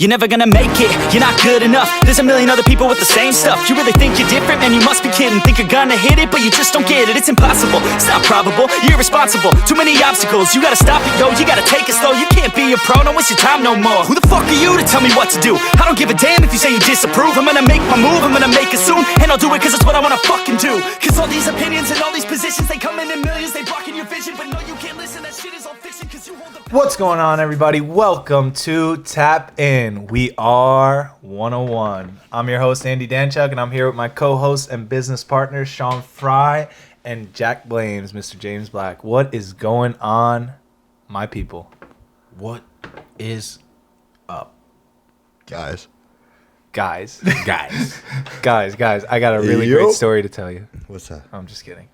You're never gonna make it, you're not good enough. There's a million other people with the same stuff. You really think you're different? Man, you must be kidding. Think you're gonna hit it, but you just don't get it. It's impossible, it's not probable, you're irresponsible. Too many obstacles, you gotta stop it, yo. You gotta take it slow, you can't be a pro. Don't waste your time no more. Who the fuck are you to tell me what to do? I don't give a damn if you say you disapprove. I'm gonna make my move, I'm gonna make it soon. And I'll do it cause it's what I wanna fucking do. Cause all these opinions and all these positions, they come in millions. They blocking your vision, but no, you can't listen. That shit is all fiction cause you hold the... What's going on, everybody? Welcome to Tap In. We are OneOOne. I'm your host, Andy Danchuk, and I'm here with my co-host and business partners, Sean Fry and Jack Blames, Mr. James Black. What is going on, my people? What is up? Guys, I got a really great story to tell you. What's that? I'm just kidding.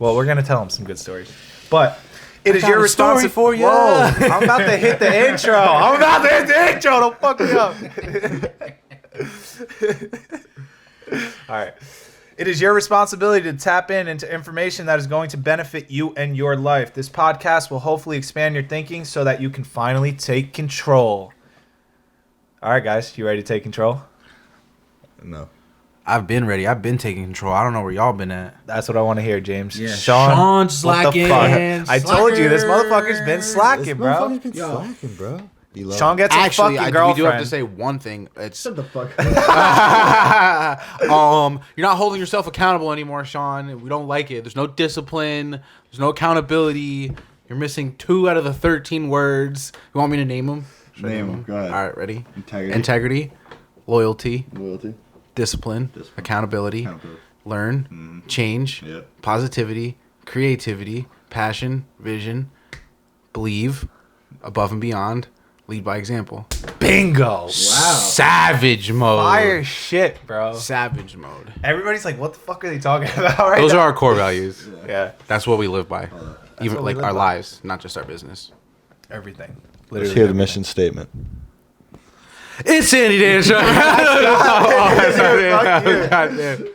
Well, we're going to tell them some good stories. But... It is your responsibility for you. Whoa, I'm about to hit the intro. Don't fuck me up. All right. It is your responsibility to tap into information that is going to benefit you and your life. This podcast will hopefully expand your thinking so that you can finally take control. All right, guys. You ready to take control? No. I've been ready. I've been taking control. I don't know where y'all been at. That's what I want to hear, James. Yeah. Sean slacking. I told you, this motherfucker's been slacking, bro. Been slacking, bro. Sean gets a fucking girlfriend. We do have to say one thing. It's Shut the fuck up. You're not holding yourself accountable anymore, Sean. We don't like it. There's no discipline. There's no accountability. You're missing 2 out of the 13 words. You want me to name them? Name them. Go ahead. All right, ready? Integrity. Loyalty. Loyalty. Discipline. Accountability. Learn. Change. Yep. Positivity. Creativity. Passion. Vision. Believe. Above and beyond. Lead by example. Bingo. Wow. Savage mode. Fire shit, bro. Savage mode. Everybody's like, what the fuck are they talking about right Those now? are our core values. Yeah. That's what we live by. Even what we like live our by. lives, not just our business. Everything. Let's Literally hear the everything. mission statement. It's Sandy Dan Show. Goddamn.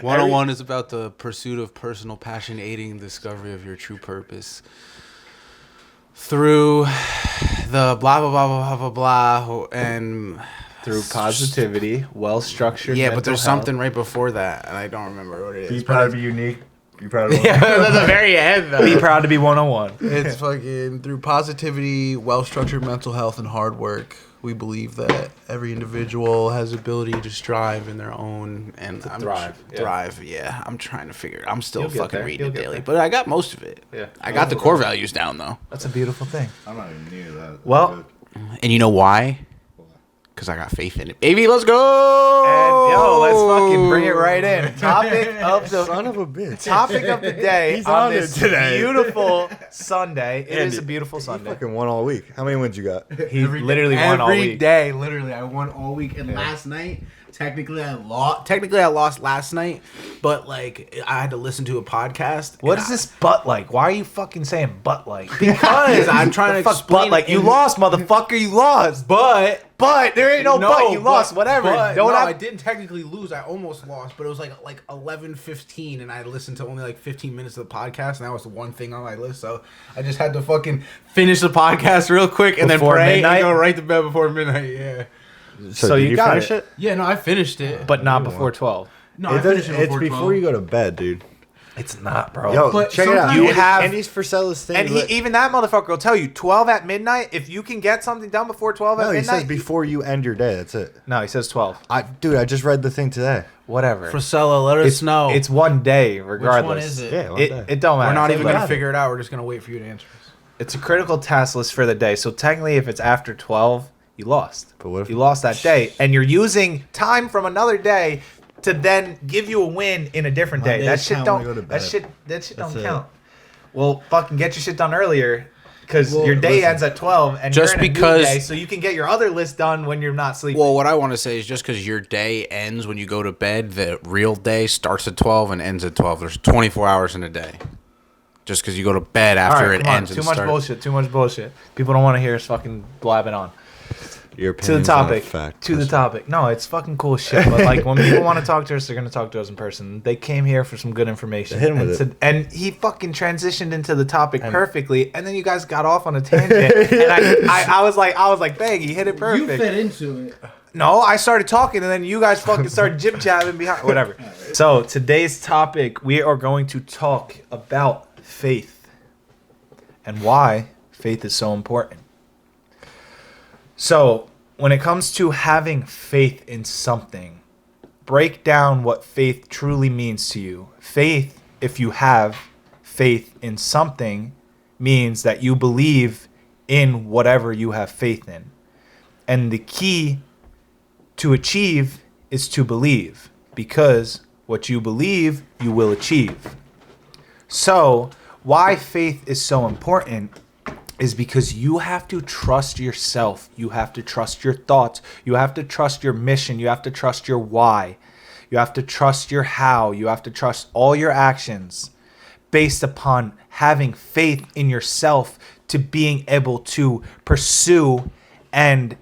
101 is about the pursuit of personal passion, aiding the discovery of your true purpose through the blah blah blah blah blah blah and Through positivity, well-structured yeah, but mental there's health. something right before that, and I don't remember what it is. Be proud to be unique. Be proud of Yeah, that's the very end though. Be proud to be 101. It's fucking through positivity, well-structured mental health, and hard work. We believe that every individual has the ability to strive in their own and thrive, yeah. Thrive, yeah. I'm trying to figure it. I'm still You'll get fucking there. reading You'll it get daily, there. but I got most of it. Yeah. I got the core values down though. That's a beautiful thing. I'm not even near that. Well, And you know why? Because I got faith in it, baby. Let's go. and yo, let's fucking bring it right in. Topic of the son of a bitch. topic of the day He's on on it this today. beautiful Sunday. It is Andy, a beautiful He Sunday. fucking won all week. How many wins you got? He literally won all Every week. day, literally, I won all week. And last night, technically, I lost last night, but like I had to listen to a podcast. What and is this butt like? Why are you fucking saying butt like? Because Because I'm trying to fuck explain butt like. You in- lost, motherfucker. You lost. But There ain't no but. You lost. Whatever. Don't no, have- I didn't technically lose. I almost lost, but it was like 11:15, and I listened to only like 15 minutes of the podcast, and that was the one thing on my list. So I just had to fucking finish the podcast real quick and Before then pray midnight? and go right to bed before midnight. Yeah. So did you got finish it. Yeah, no, I finished it. But not before 12. No, I finished it before 12. you go to bed, dude. It's not, bro. Yo, But check it out. sometimes- You have- Andy's for sell his thing. And even that motherfucker will tell you 12 at midnight. If you can get something done before 12 at no, he midnight. says before you end your day. That's it. No, he says 12. Dude, I just read the thing today. Whatever. Priscilla, let us know. It's one day, regardless. Which one is it? Yeah, one It, day. it don't matter. We're not even Think going about to it. figure it out. We're just going to wait for you to answer us. It's a critical task list for the day. So technically, if it's after 12, you lost. But what if- you lost that day, and you're using time from another day to then give you a win in a different day? That days shit count don't. when I go to That bed. shit don't That's it. count. Well, fucking get your shit done earlier, because Well, your day listen. ends at 12, and Just you're in a because- new day, so you can get your other list done when you're not sleeping. Well, what I want to say is just because your day ends when you go to bed, the real day starts at 12 and ends at 12. There's 24 hours in a day. Just because you go to bed All after right, it come on. ends Too and much starts. bullshit. Too much bullshit. People don't want to hear us fucking blabbing on. Your To the opinion's not a topic. fact. To the topic. No, it's fucking cool shit. But like when people want to talk to us, they're gonna talk to us in person. They came here for some good information. Hit him and with it. and he fucking transitioned into the topic perfectly. And then you guys got off on a tangent. And I was like, bang, he hit it perfect. You fit into it. No, I started talking, and then you guys fucking started jib jabbing behind. Whatever. So today's topic, we are going to talk about faith and why faith is so important. So when it comes to having faith in something, break down what faith truly means to you. Faith, if you have faith in something, means that you believe in whatever you have faith in. And the key to achieve is to believe, because what you believe, you will achieve. So why faith is so important is because you have to trust yourself. You have to trust your thoughts. You have to trust your mission. You have to trust your why. You have to trust your how. You have to trust all your actions based upon having faith in yourself to being able to pursue and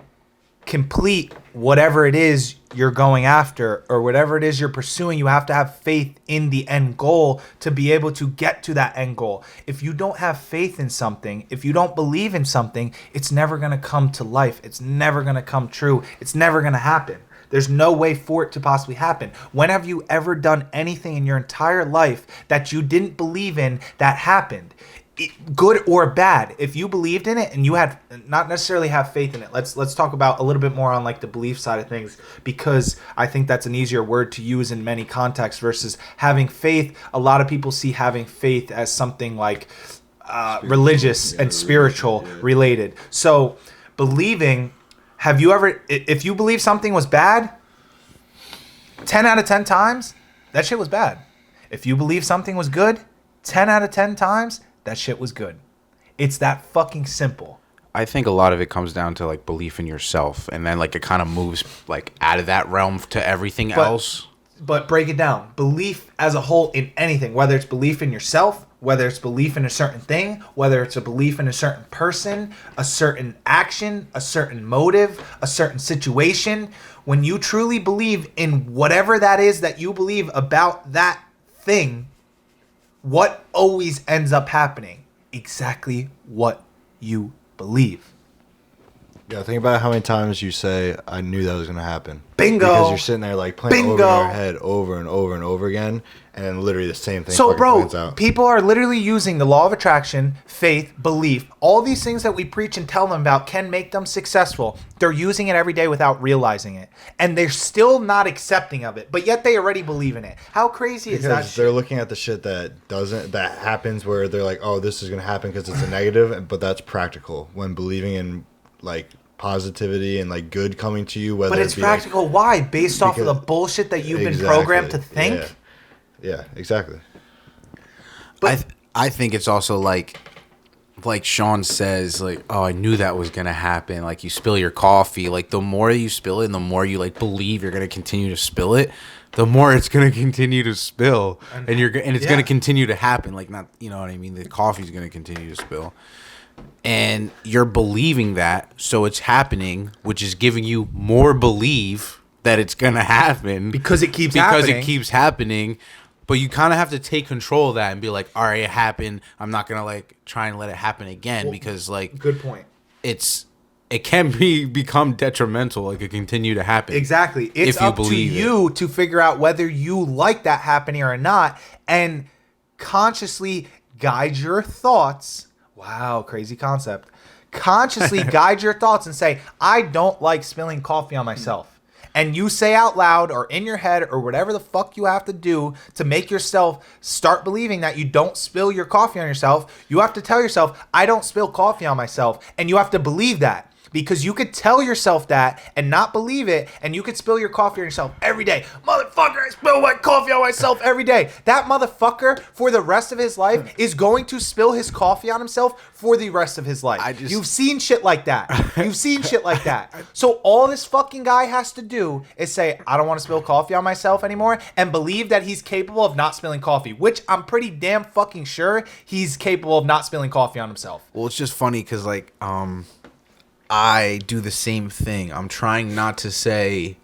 complete whatever it is you're going after or whatever it is you're pursuing. You have to have faith in the end goal to be able to get to that end goal. If you don't have faith in something, if you don't believe in something, it's never going to come to life. It's never going to come true. It's never going to happen. There's no way for it to possibly happen. When have you ever done anything in your entire life that you didn't believe in that happened? Good or bad, if you believed in it and you had not necessarily have faith in it. Let's talk about a little bit more on like the belief side of things, because I think that's an easier word to use in many contexts versus having faith. A lot of people see having faith as something like religious and spiritual related. So believing, have you ever, if you believe something was bad, 10 out of 10 times, that shit was bad. If you believe something was good, 10 out of 10 times, that shit was good. It's that fucking simple. I think a lot of it comes down to like belief in yourself, and then like it kind of moves like out of that realm to everything else. But break it down. Belief as a whole in anything, whether it's belief in yourself, whether it's belief in a certain thing, whether it's a belief in a certain person, a certain action, a certain motive, a certain situation. When you truly believe in whatever that is that you believe about that thing, what always ends up happening? Exactly what you believe. Yeah, think about how many times you say, I knew that was going to happen. Bingo. Because you're sitting there like playing Bingo. over in your head over and over and over again, and then literally the same thing So, fucking bro, plans out. people are literally using the law of attraction, faith, belief, all these things that we preach and tell them about can make them successful. They're using it every day without realizing it. And they're still not accepting of it, but yet they already believe in it. How crazy is that Because they're shit? looking at the shit that happens where they're like, oh, this is going to happen because it's a negative, but that's practical. When believing in like positivity and like good coming to you, whether But it's it be practical. Why? Based off of the because- bullshit that you've been Exactly, programmed to think? Yeah, exactly. I think it's also like Sean says, like, oh, I knew that was gonna happen. Like you spill your coffee, like the more you spill it and the more you like believe you're gonna continue to spill it, the more it's gonna continue to spill, and it's gonna continue to happen. Like, not, you know what I mean? The coffee's gonna continue to spill, and you're believing that, so it's happening, which is giving you more belief that it's gonna happen Because it keeps happening. it keeps happening. But you kind of have to take control of that and be like, all right, it happened. I'm not gonna like try and let it happen again, because like Good point. it can become detrimental. Like it continue to happen. Exactly. It's if you up to believe you to figure out whether you like that happening or not, and consciously guide your thoughts. Wow, crazy concept. Consciously guide your thoughts and say, I don't like spilling coffee on myself. And you say out loud or in your head or whatever the fuck you have to do to make yourself start believing that you don't spill your coffee on yourself. You have to tell yourself, I don't spill coffee on myself. And you have to believe that. Because you could tell yourself that and not believe it, and you could spill your coffee on yourself every day. Motherfucker, I spill my coffee on myself every day. That motherfucker, for the rest of his life, is going to spill his coffee on himself for the rest of his life. You've seen shit like that. You've seen shit like that. So all this fucking guy has to do is say, I don't want to spill coffee on myself anymore, and believe that he's capable of not spilling coffee, which I'm pretty damn fucking sure he's capable of not spilling coffee on himself. Well, it's just funny because like I do the same thing. I'm trying not to say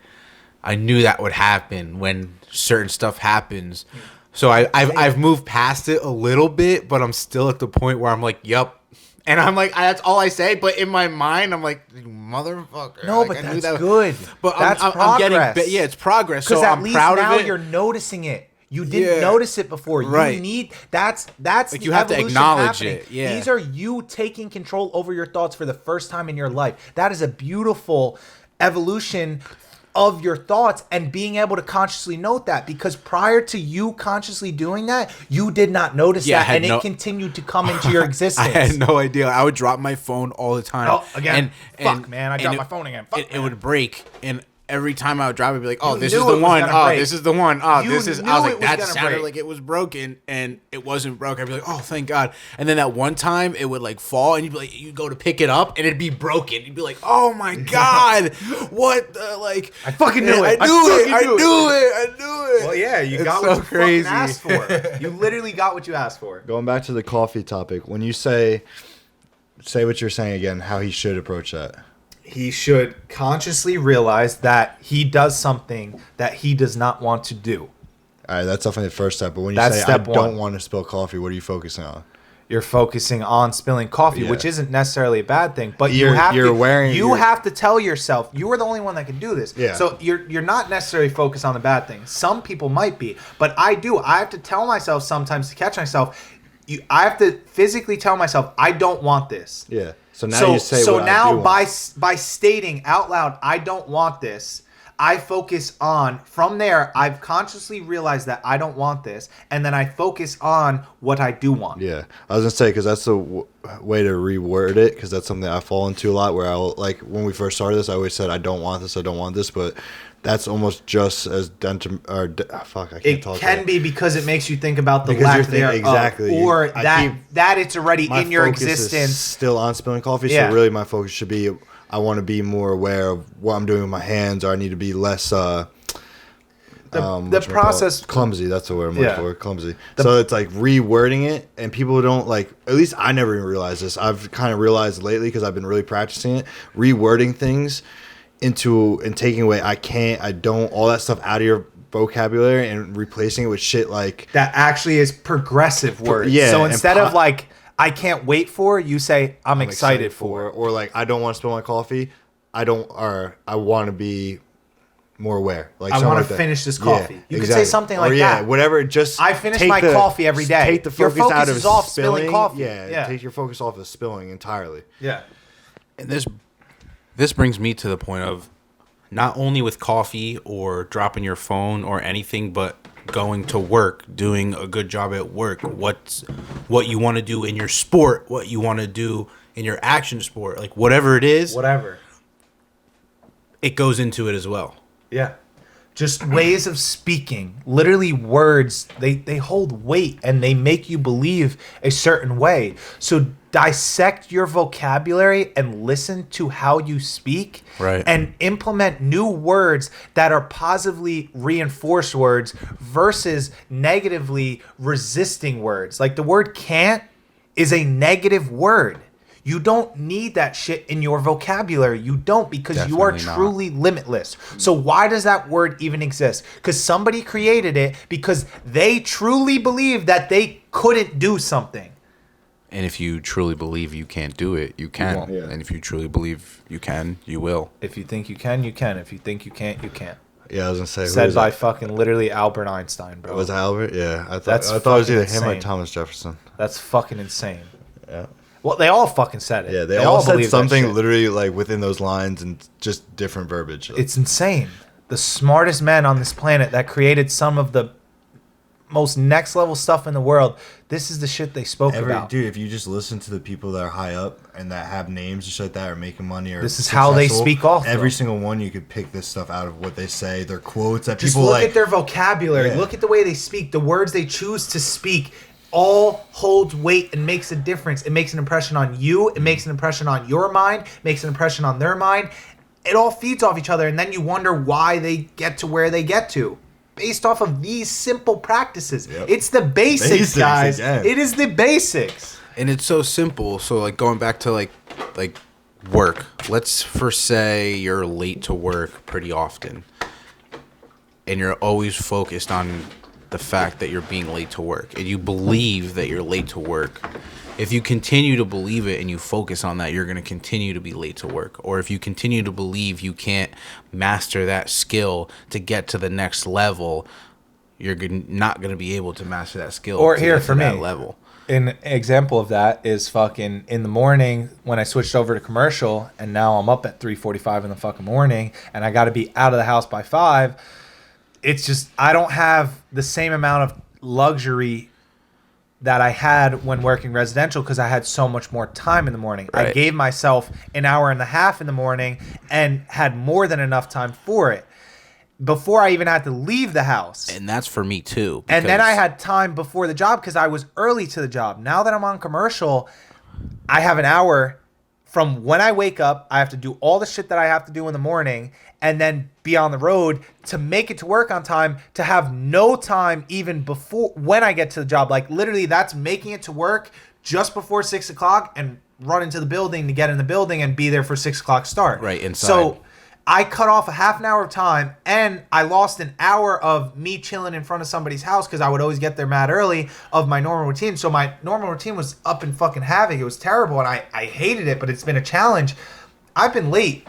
I knew that would happen when certain stuff happens. So I've moved past it a little bit, but I'm still at the point where I'm like, yup. And I'm like, that's all I say. But in my mind, I'm like, motherfucker. No, like, but I knew that's good. But That's I'm getting, progress. yeah, it's progress. Because So at I'm least proud now of it. you're noticing it. You didn't Yeah. notice it before. You Right. need that's like you have to acknowledge it. Yeah. These are you taking control over your thoughts for the first time in your life. That is a beautiful evolution of your thoughts and being able to consciously note that, because prior to you consciously doing that, you did not notice Yeah, I that, had and no- it continued to come into your existence. I had no idea. I would drop my phone all the time. Oh, again. Fuck, man, I dropped my phone again. Fuck, it man. would break, and every time I would drop it, I'd be like, "Oh, You this knew is it the was one. gonna Oh, break. this is the one. Oh, You this is." I knew was it like, was "That gonna sounded break. like it was broken, and it wasn't broke." I'd be like, "Oh, thank God!" And then that one time, it would like fall, and you'd be like, you go to pick it up, and it'd be broken. You'd be like, "Oh my God, what? The, like, I fucking knew it. I knew it. Well, yeah, you It's got so what you crazy. fucking asked for. You literally got what you asked for. Going back to the coffee topic, when you say what you're saying again, how he should approach that. He should consciously realize that he does something that he does not want to do. All right, that's definitely the first step. But when you That's say I step don't one. want to spill coffee, what are you focusing on? You're focusing on spilling coffee, Yeah. which isn't necessarily a bad thing, but you You're- have you're to wearing you your- have to tell yourself you are the only one that can do this. Yeah. So you're not necessarily focused on the bad things. Some people might be, but I do. I have to tell myself sometimes to catch myself. I have to physically tell myself I don't want this. Yeah. So now you say so what I now do by want. by stating out loud I don't want this, I focus on, from there I've consciously realized that I don't want this, and then I focus on what I do want. Yeah, I was gonna say, because that's the way to reword it, because that's something I fall into a lot. Where I'll, like, when we first started this, I always said I don't want this, but that's almost just as fuck. I can't It talk. can right. be because it makes you think about the Because lack you're thinking- thereof, exactly. or I that keep- that it's already My in your focus is existence. still on spilling coffee. Yeah. So really, my focus should be I want to be more aware of what I'm doing with my hands, or I need to be less. The whatchamacallit? process. Clumsy. That's the word I'm Yeah. looking for. Clumsy. So it's like rewording it, and people don't like. At least I never even realized this. I've kind of realized lately because I've been really practicing it. Rewording things into and taking away I don't, all that stuff out of your vocabulary and replacing it with shit like That actually is progressive words. yeah, So and instead of like I can't wait for, you say I'm excited for. or like I don't want to spill my coffee. I want to be more aware. Like I something wanna like that. finish this coffee. Yeah, You could say something like yeah, that. whatever. Just I finish take my coffee every day. Take the Your focus, out focus of is off spilling coffee. Yeah, Yeah. take your focus off of spilling entirely. Yeah. And this brings me to the point of not only with coffee or dropping your phone or anything, but going to work, doing a good job at work, what you want to do in your sport, what you want to do in your action sport, like whatever it is, Whatever. it goes into it as well. Yeah. Just ways of speaking. Literally words, they hold weight and they make you believe a certain way. So dissect your vocabulary and listen to how you speak. Right. And implement new words that are positively reinforced words versus negatively resisting words. Like the word can't is a negative word. You don't need that shit in your vocabulary. You don't, because you are Definitely not. truly limitless. So why does that word even exist? Because somebody created it because they truly believe that they couldn't do something. And if you truly believe you can't do it, you can. won't. Yeah. And if you truly believe you can, you will. If you think you can, you can. If you think you can't, you can't. Yeah, I was gonna say. who Said is by it? fucking literally Albert Einstein, bro. Was it Albert? Yeah, I That's thought it was either fucking him or insane. Thomas Jefferson. That's fucking insane. Yeah. Well, they all fucking said it. Yeah, they all said believe that something shit. literally like within those lines and just different verbiage. It's insane. The smartest men on this planet that created some of the most next level stuff in the world. This is the shit they spoke about. Dude, if you just listen to the people that are high up and that have names and shit like that, or making money, or This is how they successful, speak off every them. single one you could pick this stuff out of what they say, their quotes that Just people look like. at their vocabulary. Yeah. Look at the way they speak. The words they choose to speak all holds weight and makes a difference. It makes an impression on you. It makes an impression on your mind. Makes an impression on their mind. It all feeds off each other, and then you wonder why they get to where they get to. Based off of these simple practices. Yep. It's the basics, Basics guys. again. It is the basics. And it's so simple. So like going back to like work. Let's first say you're late to work pretty often, and you're always focused on the fact that you're being late to work, and you believe that you're late to work. If you continue to believe it and you focus on that, you're going to continue to be late to work. Or if you continue to believe you can't master that skill to get to the next level, you're not going to be able to master that skill. Or to here get for to me, that level. an example of that is fucking in the morning when I switched over to commercial, and now I'm up at 3:45 in the fucking morning, and I got to be out of the house by 5. It's just I don't have the same amount of luxury that I had when working residential because I had so much more time in the morning. Right. I gave myself an hour and a half in the morning and had more than enough time for it before I even had to leave the house. And that's for me too. And then I had time before the job because I was early to the job. Now that I'm on commercial, I have an hour from when I wake up. I have to do all the shit that I have to do in the morning and then be on the road to make it to work on time, to have no time even before when I get to the job. Like literally that's making it to work just before 6 o'clock and run into the building to get in the building and be there for 6 o'clock start. Right, inside. So I cut off a half an hour of time, and I lost an hour of me chilling in front of somebody's house because I would always get there mad early of my normal routine. So my normal routine was up in fucking havoc. It was terrible, and I hated it, but it's been a challenge. I've been late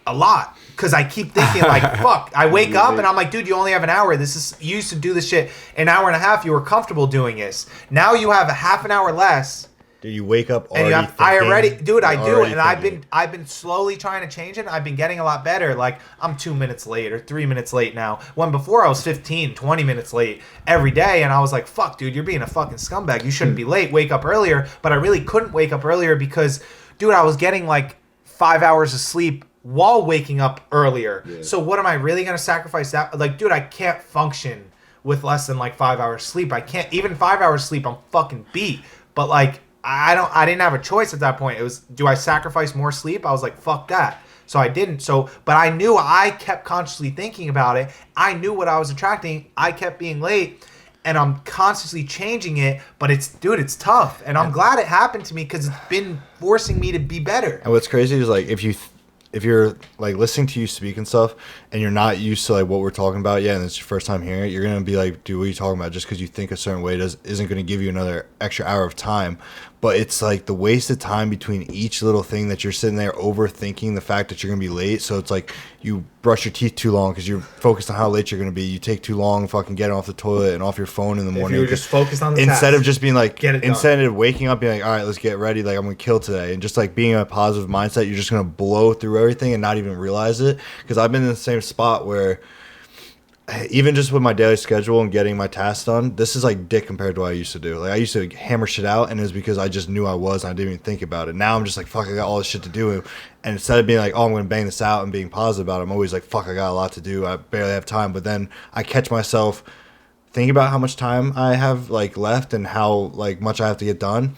a lot because I keep thinking like, fuck. I wake up and I'm like, dude, you only have an hour. You used to do this shit an hour and a half. You were comfortable doing this. Now you have a half an hour less. Dude, you wake up And already I do it. I do, already and I've been slowly trying to change it. I've been getting a lot better. Like I'm 2 minutes late or 3 minutes late now. When before I was 15, 20 minutes late every day, and I was like, "Fuck, dude, you're being a fucking scumbag. You shouldn't be late. Wake up earlier." But I really couldn't wake up earlier because, dude, I was getting like 5 hours of sleep while waking up earlier. Yeah. So what am I really gonna sacrifice that? Like, dude, I can't function with less than like 5 hours sleep. I can't even 5 hours sleep. I'm fucking beat. But like. I didn't have a choice at that point. It was, do I sacrifice more sleep? I was like, fuck that. So I didn't. But I knew I kept consciously thinking about it. I knew what I was attracting. I kept being late, and I'm constantly changing it. But it's tough. And I'm glad it happened to me because it's been forcing me to be better. And what's crazy is like if you're like listening to you speak and stuff, and you're not used to like what we're talking about yet, and it's your first time hearing it, you're gonna be like, dude, what are you talking about? Just because you think a certain way isn't gonna give you another extra hour of time. But it's like the wasted time between each little thing that you're sitting there overthinking the fact that you're gonna be late. So it's like you brush your teeth too long because you're focused on how late you're gonna be. You take too long fucking getting off the toilet and off your phone in the morning. If you were just focused on the instead task, of just being like, instead done. of waking up being like, all right, let's get ready, like I'm gonna kill today, and just like being in a positive mindset, you're just gonna blow through everything and not even realize it. Because I've been in the same spot where even just with my daily schedule and getting my tasks done, this is like dick compared to what I used to do. Like I used to hammer shit out, and it was because I just knew I was, and I didn't even think about it. Now I'm just like, fuck, I got all this shit to do, and instead of being like, oh, I'm gonna bang this out and being positive about it, I'm always like, fuck, I got a lot to do, I barely have time. But then I catch myself thinking about how much time I have like left and how like much I have to get done,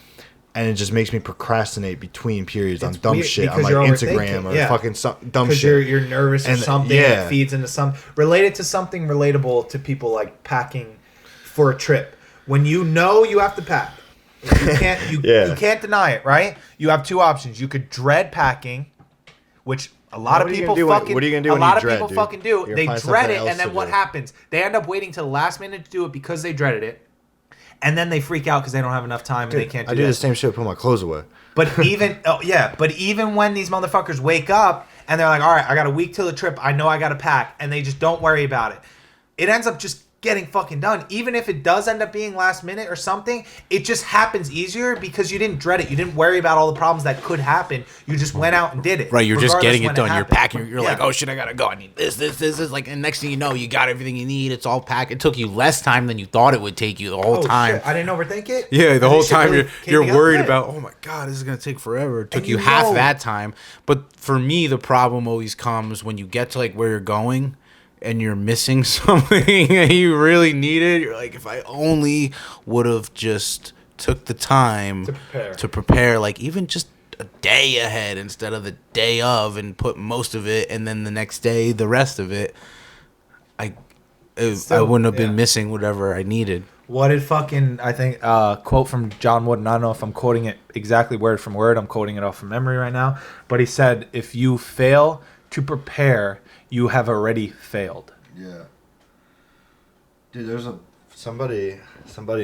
and it just makes me procrastinate between periods on dumb shit on like Instagram or fucking dumb shit. Because you're nervous or something. It feeds into some related to something relatable to people like packing for a trip. When you know you have to pack, you can't deny it, right? You have two options. You could dread packing, which a lot of people fucking. What are you gonna do? A lot of dread, people dude? fucking do. They dread it, and then to what do. happens? They end up waiting till the last minute to do it because they dreaded it. And then they freak out because they don't have enough time and they can't do I do that. the same shit, put my clothes away. But even even when these motherfuckers wake up and they're like, all right, I got a week till the trip, I know I got to pack, and they just don't worry about it, it ends up just getting fucking done. Even if it does end up being last minute or something, it just happens easier because you didn't dread it. You didn't worry about all the problems that could happen. You just went out and did it. Right, you're just getting it done. You're happened. packing. You're like, oh shit, I gotta go. I need this. Like, and next thing you know, you got everything you need. It's all packed. It took you less time than you thought it would take you the whole time. Shit. I didn't overthink it. Yeah, the whole time really you're worried about, oh my god, this is gonna take forever. It took you half that time. But for me, the problem always comes when you get to like where you're going, and you're missing something and you really need it. You're like, if I only would have just took the time to prepare, like even just a day ahead instead of the day of, and put most of it, and then the next day the rest of it, I wouldn't have been missing whatever I needed. What did fucking, I think, quote from John Wooden, I don't know if I'm quoting it exactly word from word, I'm quoting it off from memory right now, but he said, if you fail to prepare, you have already failed. Yeah. Dude, there's somebody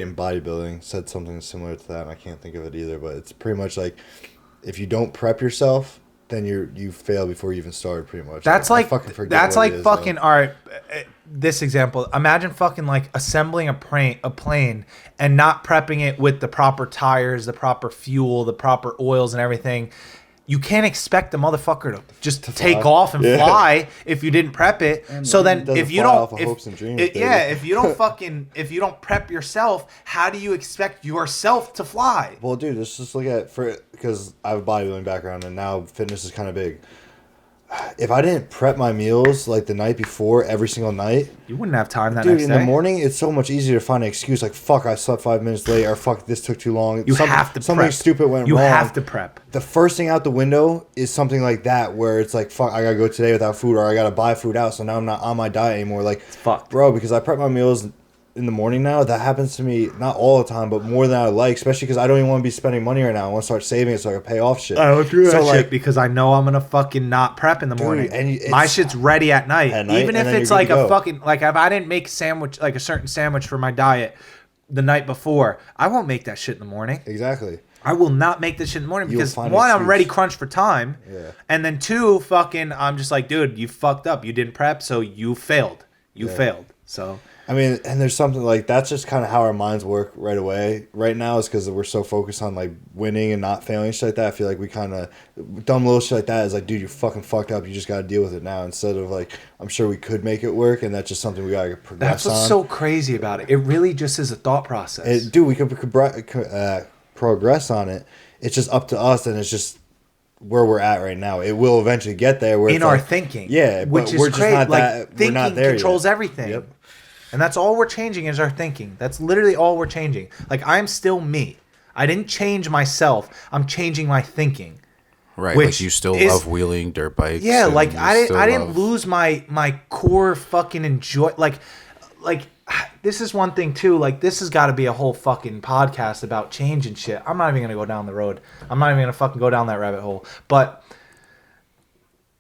in bodybuilding said something similar to that, and I can't think of it either, but it's pretty much like, if you don't prep yourself, then you fail before you even started, pretty much. That's I like fucking forget that's what like it is, fucking though. all right. This example, imagine fucking like assembling a plane and not prepping it with the proper tires, the proper fuel, the proper oils and everything. You can't expect the motherfucker to just take fly. off and Yeah. fly if you didn't prep it. And so it then doesn't if you fly don't off of hopes and dreams, if you don't baby. if you don't prep yourself, how do you expect yourself to fly? Well, dude, let's just look at because I have a bodybuilding background and now fitness is kind of big. If I didn't prep my meals like the night before every single night, You wouldn't have time that dude, next in day. the morning it's so much easier to find an excuse like fuck I slept 5 minutes late or fuck this took too long. You have to something prep. stupid went You wrong. have to prep. The first thing out the window is something like that where it's like fuck I gotta go today without food or I gotta buy food out so now I'm not on my diet anymore. Like fucked. bro, because I prep my meals in the morning now. That happens to me not all the time, but more than I like, especially because I don't even want to be spending money right now. I want to start saving it so I can pay off shit. I don't do that so, shit like, because I know I'm gonna fucking not prep in the morning. and My it's- shit's ready at night. At night, Even and if then it's you're like good to a go. fucking like if I didn't make a sandwich like a certain sandwich for my diet the night before, I won't make that shit in the morning. Exactly. I will not make this shit in the morning You'll because find one, an I'm ready excuse. crunched for time. Yeah. And then two, fucking I'm just like, dude, you fucked up. You didn't prep, so you failed. You failed. So I mean, and there's something like that's just kind of how our minds work right away. Right now is because we're so focused on like winning and not failing shit like that. I feel like we kind of dumb little shit like that is like, dude, you fucking fucked up. You just got to deal with it now instead of like, I'm sure we could make it work, and that's just something we got to progress that's what's on. so crazy about it. It really just is a thought process. Dude, we could progress on it. It's just up to us, and it's just where we're at right now. It will eventually get there. Where in it's our like, thinking. yeah, which but is we're just great. not Like that. We're thinking not there controls yet. everything. Yep. And that's all we're changing is our thinking. That's literally all we're changing. Like I'm still me. I didn't change myself. I'm changing my thinking. Right, Which like you still is- love wheeling dirt bikes. Yeah, and like you I still didn't love- lose my core fucking enjoy like this is one thing too. Like this has got to be a whole fucking podcast about change and shit. I'm not even gonna go down the road. I'm not even gonna fucking go down that rabbit hole. But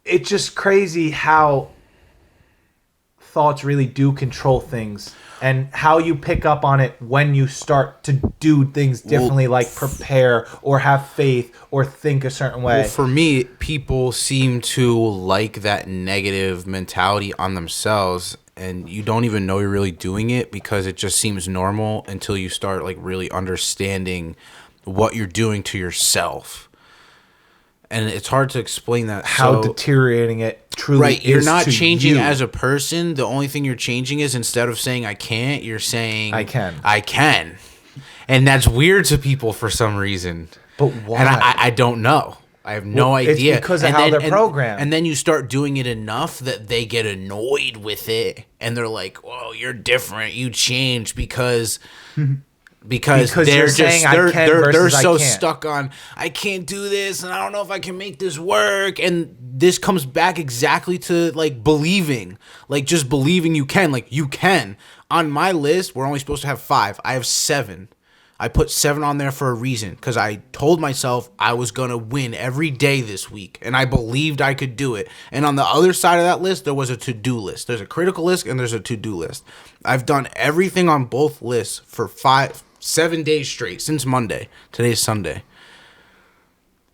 it's just crazy how thoughts really do control things and how you pick up on it when you start to do things differently, like prepare or have faith or think a certain way. Well, for me, people seem to like that negative mentality on themselves, and you don't even know you're really doing it because it just seems normal until you start like really understanding what you're doing to yourself. And it's hard to explain that. How So- deteriorating it truly Right, you're is not to changing you. as a person. The only thing you're changing is instead of saying I can't, you're saying I can. I can. And that's weird to people for some reason. But why? And I don't know. I have no Well, it's idea. because of And how they're programmed. And then you start doing it enough that they get annoyed with it, and they're like, "Whoa, you're different. You changed because." Because Because they're you're just saying I they're can they're versus I so can't. stuck on I can't do this and I don't know if I can make this work, and this comes back exactly to like believing, like just believing you can. Like you can. On my list, we're only supposed to have 5. I have 7. I put 7 on there for a reason because I told myself I was gonna win every day this week, and I believed I could do it. And on the other side of that list, there was a to-do list. There's a critical list and there's a to-do list. I've done everything on both lists for 7 days straight since Monday. Today's Sunday.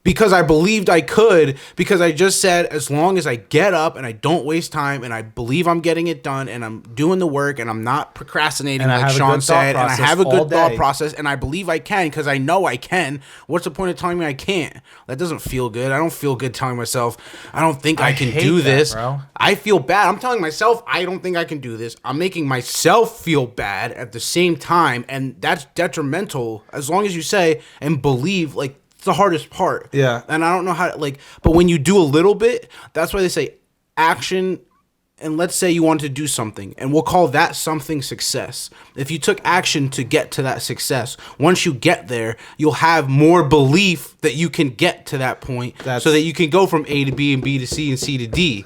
Because I believed I could, because I just said as long as I get up and I don't waste time and I believe I'm getting it done and I'm doing the work and I'm not procrastinating And I like have a Sean good thought said, and I process have a all good thought day. process and I believe I can because I know I can. What's the point of telling me I can't? That doesn't feel good. I don't feel good telling myself I don't think I can hate do that, this. bro. I feel bad. I'm telling myself I don't think I can do this. I'm making myself feel bad at the same time, and that's detrimental as long as you say and believe. Like, it's the hardest part. Yeah. And I don't know how to, like, but when you do a little bit, that's why they say action. And let's say you want to do something, and we'll call that something success. If you took action to get to that success, once you get there, you'll have more belief that you can get to that point so that you can go from A to B and B to C and C to D.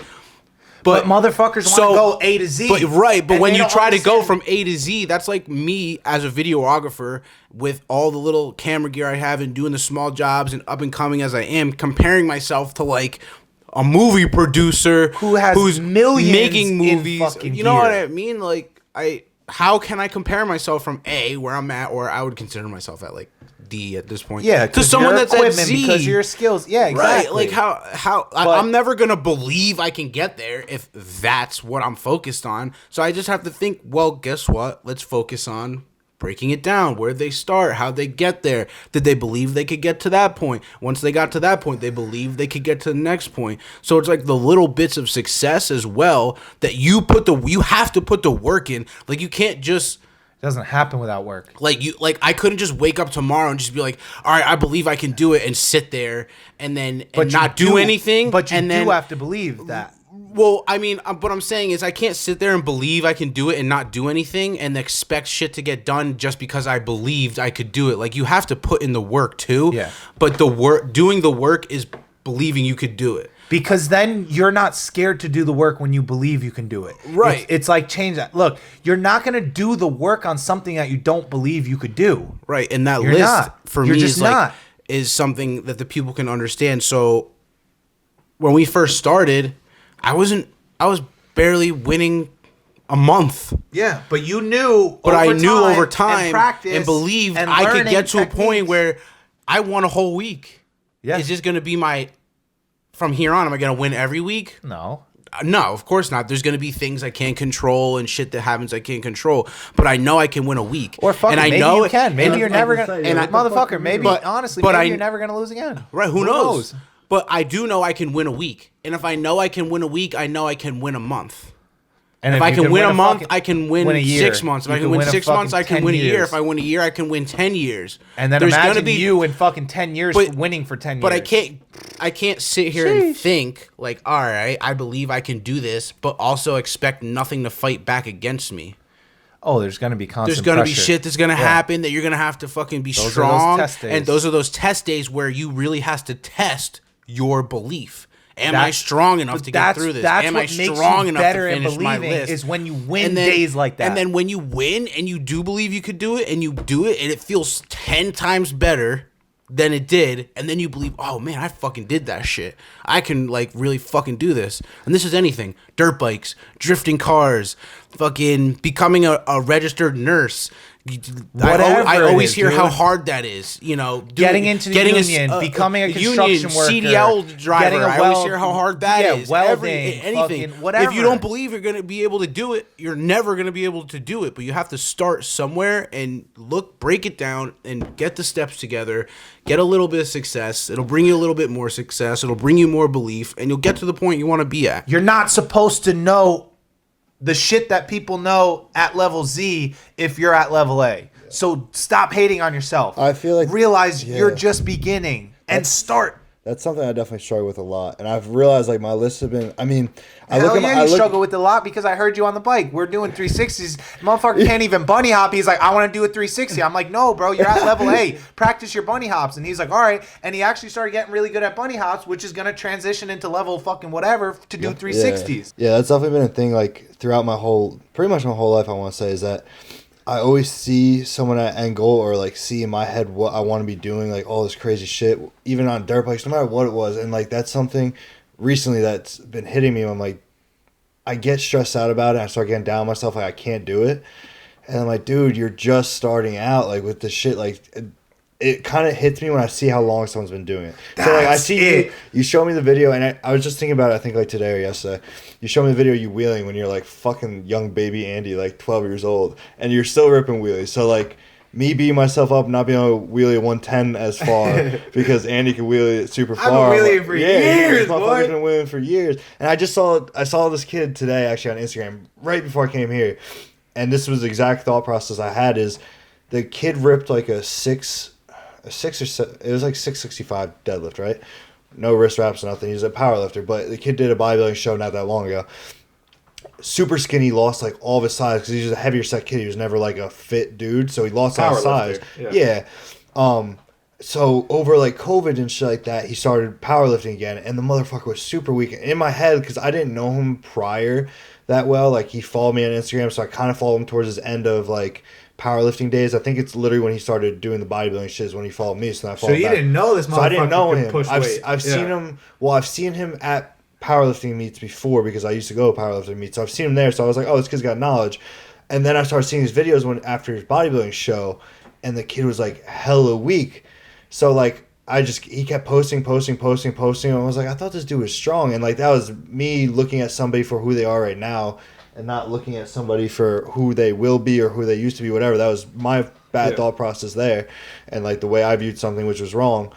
But motherfuckers want to go A to Z. But and when they you don't try to go understand- from A to Z, that's like me as a videographer with all the little camera gear I have and doing the small jobs and up and coming as I am, comparing myself to like a movie producer who's millions making in movies. fucking You know what gear. I mean? Like how can I compare myself from A, where I'm at, or I would consider myself at like D at this point? Yeah, to someone that's at Z. because of your skills. Yeah, exactly. Right, like how I'm never gonna believe I can get there if that's what I'm focused on. So I just have to think, well, guess what? Let's focus on breaking it down. Where'd they start? How'd they get there? Did they believe they could get to that point? Once they got to that point, they believed they could get to the next point. So it's like the little bits of success as well that you have to put the work in. Like you can't just It doesn't happen without work. I couldn't just wake up tomorrow and just be like, all right, I believe I can do it, and sit there and not do anything. But you then do have to believe that. Well, I mean, what I'm saying is I can't sit there and believe I can do it and not do anything and expect shit to get done just because I believed I could do it. Like, you have to put in the work too. Yeah. But doing the work is believing you could do it. Because then you're not scared to do the work when you believe you can do it. Right. It's like change that. Look, you're not going to do the work on something that you don't believe you could do. Right. And that You're list not. for You're me just is like not. is something that the people can understand. So when we first started, I was barely winning a month. Yeah, but you knew. But I knew over and time practice and believed and I could learning get to a point techniques. where I won a whole week. Yeah. Is this going to be from here on, am I going to win every week? No. No, of course not. There's going to be things I can't control and shit that happens I can't control. But I know I can win a week. Or fuck and it, I maybe know you can. Maybe you're never going to. and I- Motherfucker, maybe, honestly, but maybe you're never going to lose again. Right, who knows? But I do know I can win a week. And if I know I can win a week, I know I can win a month. And If I you can win a month, fucking- I can win a year. 6 months. If You I can win a 6 months, I fucking can win a 10 year. years. If I win a year, I can win 10 years. And then There's imagine gonna be, you in fucking 10 years But- winning for 10 years. But I can't sit here and think like, all right, I believe I can do this, but also expect nothing to fight back against me. Oh, there's going to be constant There's gonna be pressure. shit that's gonna happen that you're gonna have to fucking be Those are those strong. test days. And those are those test days where you really has to test your belief. Am I That's- strong enough but to get that's- through this? that's Am what I makes you strong enough better to in finish my believing list? is when you win And then- days like that. And then when you win and you do believe you could do it and you do it and it feels 10 times better than it did, and then you believe, oh man, I fucking did that shit. I can like really fucking do this. And this is anything. Dirt bikes, drifting cars, fucking becoming a registered nurse. Whatever I it always is, hear how dude. hard that is, getting into the union, becoming a construction worker, CDL driver. getting a I always hear how hard that yeah, is. welding, Anything. fucking whatever. If you don't believe you're going to be able to do it, you're never going to be able to do it. But you have to start somewhere and break it down and get the steps together. Get a little bit of success. It'll bring you a little bit more success. It'll bring you more belief, and you'll get to the point you want to be at. You're not supposed to know the shit that people know at level Z if you're at level A. So stop hating on yourself. I feel like- realize yeah. you're just beginning and start. That's something I definitely struggle with a lot, and I've realized like my lists have been. I mean, I Hell look at yeah, my. I you look, struggle with it a lot because I heard you on the bike. We're doing 360s. Motherfucker can't even bunny hop. He's like, I want to do a 360. I'm like, no, bro, you're at level A. Practice your bunny hops. And he's like, all right. And he actually started getting really good at bunny hops, which is going to transition into level fucking whatever to do 360s. Yeah, that's definitely been a thing like throughout pretty much my whole life. I want to say is that I always see someone at end goal or like see in my head what I want to be doing, like all this crazy shit, even on dirt bikes, no matter what it was. And like that's something recently that's been hitting me. I'm like, I get stressed out about it. I start getting down on myself, like I can't do it. And I'm like, dude, you're just starting out, like with this shit. Like it kind of hits me when I see how long someone's been doing it. So like I That's see it. you show me the video, and I was just thinking about it, I think like today or yesterday. You show me the video of you wheeling when you're like fucking young baby Andy, like 12 years old, and you're still ripping wheelies. So like me beating myself up, not being able to wheelie a 110 as far because Andy can wheelie it super far. I've been wheeling for years, this motherfucker's boy. been wheeling for years. And I saw this kid today actually on Instagram right before I came here, and this was the exact thought process I had is the kid ripped like a 6 or 7, it was like 665 deadlift, right? No wrist wraps, nothing. He's a power lifter, but the kid did a bodybuilding show not that long ago. Super skinny, lost like all of his size because he's a heavier set kid. He was never like a fit dude, so he lost all his size. Powerlifter, Yeah. so over like COVID and shit like that, he started powerlifting again, and the motherfucker was super weak. In my head, because I didn't know him prior that well, like he followed me on Instagram, so I kind of followed him towards his end of like powerlifting days. I think it's literally when he started doing the bodybuilding shit is when he followed me. So I followed So you didn't know this motherfucker So I didn't know could him. push weight. I've seen him. Well, I've seen him at powerlifting meets before because I used to go to powerlifting meets. So I've seen him there. So I was like, oh, this kid's got knowledge. And then I started seeing his videos after his bodybuilding show, and the kid was like hella weak. So like he kept posting. And I was like, I thought this dude was strong. And like that was me looking at somebody for who they are right now, and not looking at somebody for who they will be or who they used to be, whatever. That was my bad thought process there, and like the way I viewed something, which was wrong.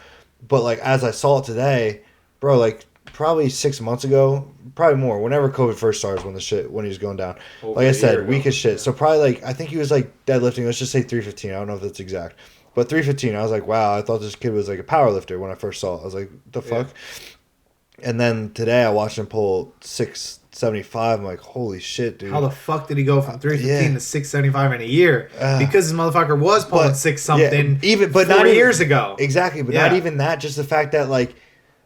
But like as I saw it today, bro, like probably 6 months ago, probably more, whenever COVID first started, when he was going down. Like I said, weak as shit. So probably like I think he was like deadlifting, let's just say 315. I don't know if that's exact. But 315, I was like, wow, I thought this kid was like a power lifter when I first saw it. I was like, the fuck? And then today I watched him pull 675. I'm like, holy shit, dude. How the fuck did he go from 315 to 675 in a year? Because this motherfucker was pulling six something but 4 years ago. Exactly, but not even that. Just the fact that like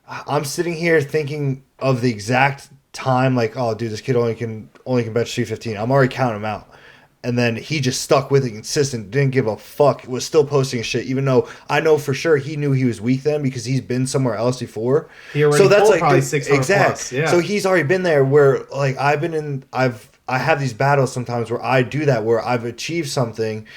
I'm sitting here thinking of the exact time, like, oh, dude, this kid only can bench 315. I'm already counting him out. And then he just stuck with it, consistent, didn't give a fuck, was still posting shit, even though I know for sure he knew he was weak then because he's been somewhere else before. He already pulled probably 600 plus. Yeah. So he's already been there where like I have these battles sometimes where I do that, where I've achieved something,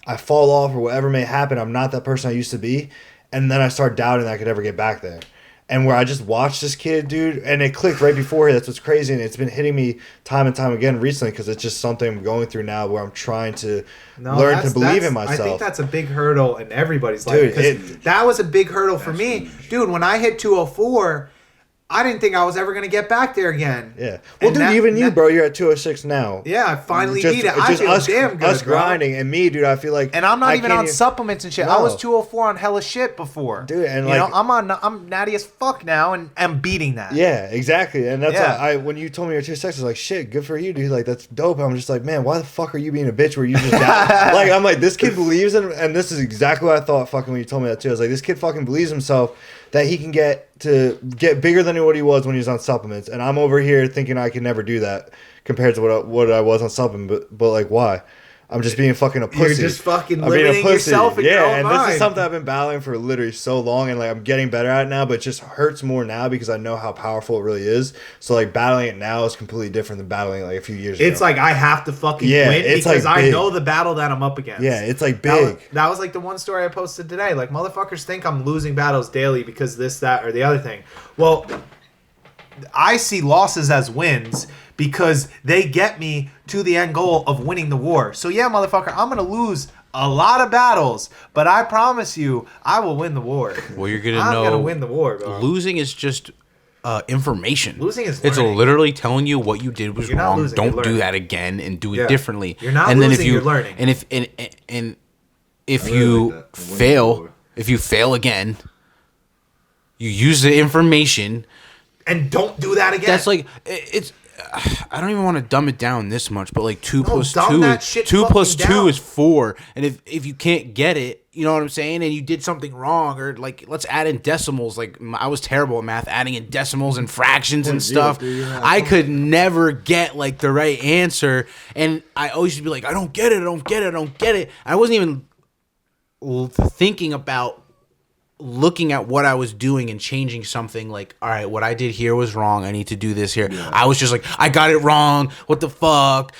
I fall off or whatever may happen, I'm not that person I used to be, and then I start doubting that I could ever get back there. And where I just watched this kid, dude, and it clicked right before. That's what's crazy, and it's been hitting me time and time again recently because it's just something I'm going through now where I'm trying to learn to believe in myself. I think that's a big hurdle in everybody's life. Dude, that was a big hurdle for me. Dude, when I hit 204, I didn't think I was ever going to get back there again. Yeah. Well, dude, you, bro, you're at 206 now. Yeah, I finally beat it. I feel damn good, us grinding, and me, dude, I feel like... And I'm not even on supplements and shit. No. I was 204 on hella shit before. Dude, and like... I'm natty as fuck now, and I'm beating that. Yeah, exactly. And that's why when you told me you're 206, I was like, shit, good for you, dude. Like, that's dope. I'm just like, man, why the fuck are you being a bitch where you just got... Like, I'm like, this kid believes in... And this is exactly what I thought fucking when you told me that, too. I was like, this kid fucking believes himself that he can get bigger than what he was when he was on supplements, and I'm over here thinking I can never do that compared to what I was on supplements. But like, why? I'm just being fucking a pussy. You're just fucking limiting yourself in your own mind. This is something I've been battling for literally so long, and like I'm getting better at it now, but it just hurts more now because I know how powerful it really is. So like battling it now is completely different than battling it like a few years ago. It's like I have to fucking win because like I know the battle that I'm up against. Yeah, it's like big. That was like the one story I posted today. Like motherfuckers think I'm losing battles daily because this, that, or the other thing. Well, I see losses as wins because they get me to the end goal of winning the war. So yeah, motherfucker, I'm going to lose a lot of battles, but I promise you, I will win the war. Well, you're going to know. I'm going to win the war, bro. Losing is just information. Losing is learning. It's literally telling you what you did was wrong. Losing, don't do that again and do it differently. You're not and losing, then if you, you're learning. And if you fail again, you use the information and don't do that again. That's like it's. I don't even want to dumb it down this much, but like 2 plus 2 is 4, and if you can't get it, you know what I'm saying, and you did something wrong, or like let's add in decimals. Like I was terrible at math, adding in decimals and fractions and stuff. I could never get like the right answer, and I always used to be like, I don't get it. I wasn't even thinking about looking at what I was doing and changing something. Like, all right, what I did here was wrong. I need to do this here. Yeah. I was just like, I got it wrong. What the fuck?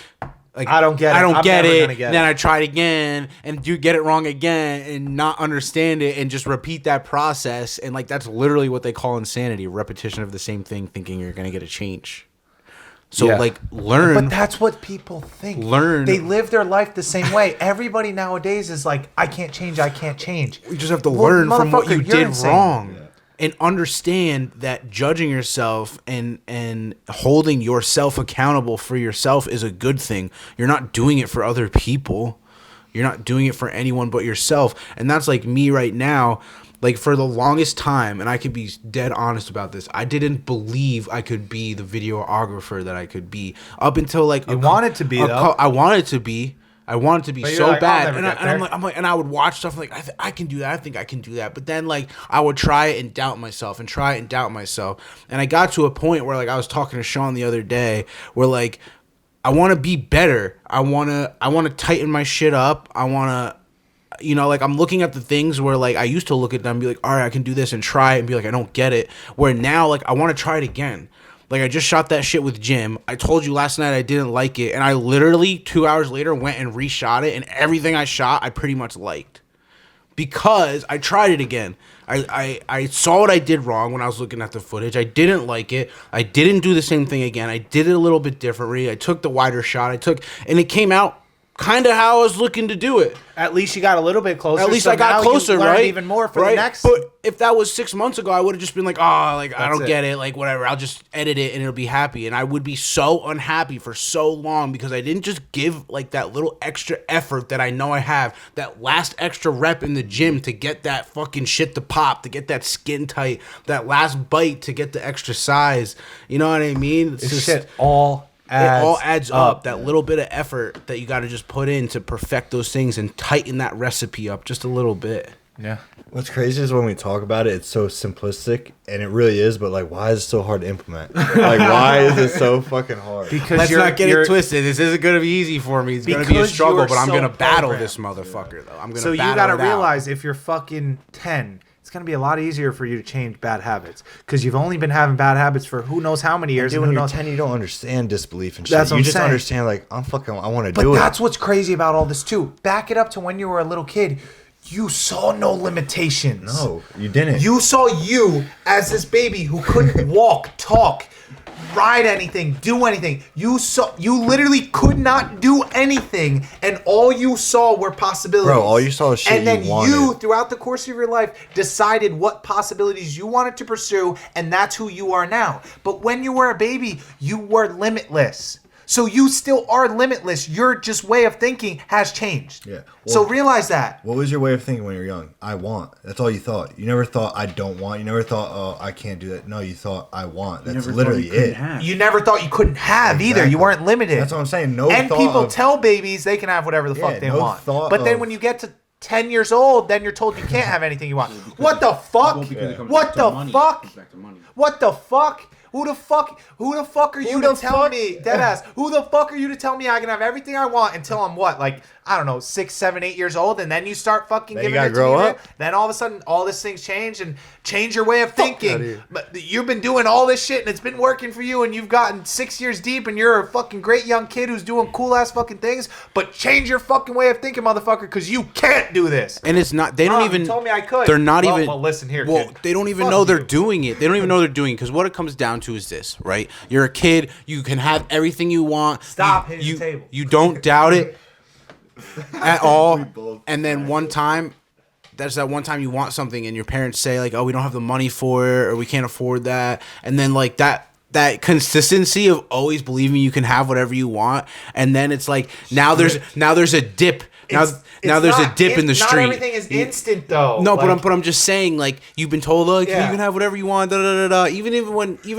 Like, I don't get it. Then I tried again and you get it wrong again and not understand it and just repeat that process. And like, that's literally what they call insanity. Repetition of the same thing, thinking you're going to get a change. So like learn. But that's what people think. They live their life the same way. Everybody nowadays is like, I can't change. You just have to learn from what you did wrong. And understand that judging yourself and holding yourself accountable for yourself is a good thing. You're not doing it for other people. You're not doing it for anyone but yourself. And that's like me right now. Like for the longest time, and I could be dead honest about this, I didn't believe I could be the videographer that I could be. Up until like I wanted to be. I want it to be But you're so like, I'll bad, never and get there. I'm like, and I would watch stuff like I can do that. I think I can do that. But then like I would try it and doubt myself, and try it and doubt myself. And I got to a point where like I was talking to Sean the other day, where like I want to be better. I want to tighten my shit up. I want to, you know, like I'm looking at the things where like I used to look at them and be like, all right, I can do this, and try it and be like, I don't get it. Where now like I want to try it again. Like, I just shot that shit with Jim. I told you last night I didn't like it. And I literally, 2 hours later, went and reshot it. And everything I shot, I pretty much liked. Because I tried it again. I saw what I did wrong when I was looking at the footage. I didn't like it. I didn't do the same thing again. I did it a little bit differently. I took the wider shot. And it came out kind of how I was looking to do it. At least you got a little bit closer. At least so I got now closer, you learned right? Even more for right? the next. But if that was 6 months ago, I would have just been like, oh, like I don't it. get it, like whatever. I'll just edit it and it'll be happy. And I would be so unhappy for so long because I didn't just give like that little extra effort that I know I have, that last extra rep in the gym to get that fucking shit to pop, to get that skin tight, that last bite to get the extra size. You know what I mean? It's This just, shit all adds up. That little bit of effort that you got to just put in to perfect those things and tighten that recipe up just a little bit. Yeah. What's crazy is when we talk about it, it's so simplistic, and it really is. But like, why is it so hard to implement? Like, why is it so fucking hard? Because Let's not get it twisted. This isn't going to be easy for me. It's going to be a Because struggle, you're but I'm so going to battle programmed. this motherfucker, though. I'm going to So you battle got to it out. realize if you're fucking 10, it's going to be a lot easier for you to change bad habits because you've only been having bad habits for who knows how many years. Dude, and when who you're knows 10, you don't understand disbelief and shit. That's what You I'm just saying. understand, like, I want to But do it. that's what's crazy about all this too. Back it up to when you were a little kid. You saw no limitations. No, you didn't. You saw you as this baby who couldn't walk, talk, ride anything, do anything. You literally could not do anything, and all you saw were possibilities. Bro, all you saw was shit and then you wanted. throughout the course of your life, decided what possibilities you wanted to pursue, and that's who you are now. But when you were a baby, you were limitless. So you still are limitless. Your just way of thinking has changed. Yeah. So Well, realize that. What was your way of thinking when you were young? I want. That's all you thought. You never thought I don't want. You never thought, oh, I can't do that. No, you thought I want. That's literally it. You never thought you couldn't have either. You Exactly. weren't limited. That's what I'm saying. No And thought people of- tell babies they can have whatever the fuck they no want. thought But then of- when you get to 10 years old, then you're told you can't have anything you want. What the fuck? What the fuck? What the fuck? Who the fuck are you to tell me, deadass, who the fuck are you to tell me I can have everything I want until I'm what, like, I don't know, 6, 7, 8 years old, and then you start fucking Then you giving gotta it to grow me. up. Then all of a sudden, all these things change and change your way of outta thinking. here. But you've been doing all this shit and it's been working for you, and you've gotten 6 years deep, and you're a fucking great young kid who's doing cool ass fucking things. But change your fucking way of thinking, motherfucker, because you can't do this. And it's not, they don't Mom, even, you told me I could. they're not Well, even, well, listen here, well, kid. they don't even Fuck know they're you. doing it. They don't even know they're doing it, because what it comes down to is this, right? You're a kid, you can have everything you want. Stop you, hitting the table. You don't doubt it at all. both And then one time, that's that one time you want something and your parents say like, oh, we don't have the money for it, or we can't afford that. And then like that consistency of always believing you can have whatever you want, and then it's like now there's a dip. Now there's a dip in the street. Not everything is instant though. No, Like, but I'm just saying, like, you've been told, like, Yeah. you can have whatever you want, da da da da. Even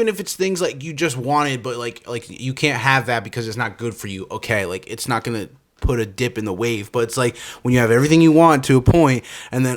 if it's things like you just wanted, but like you can't have that because it's not good for you. Okay, like it's not gonna put a dip in the wave, but it's like when you have everything you want to a point, and then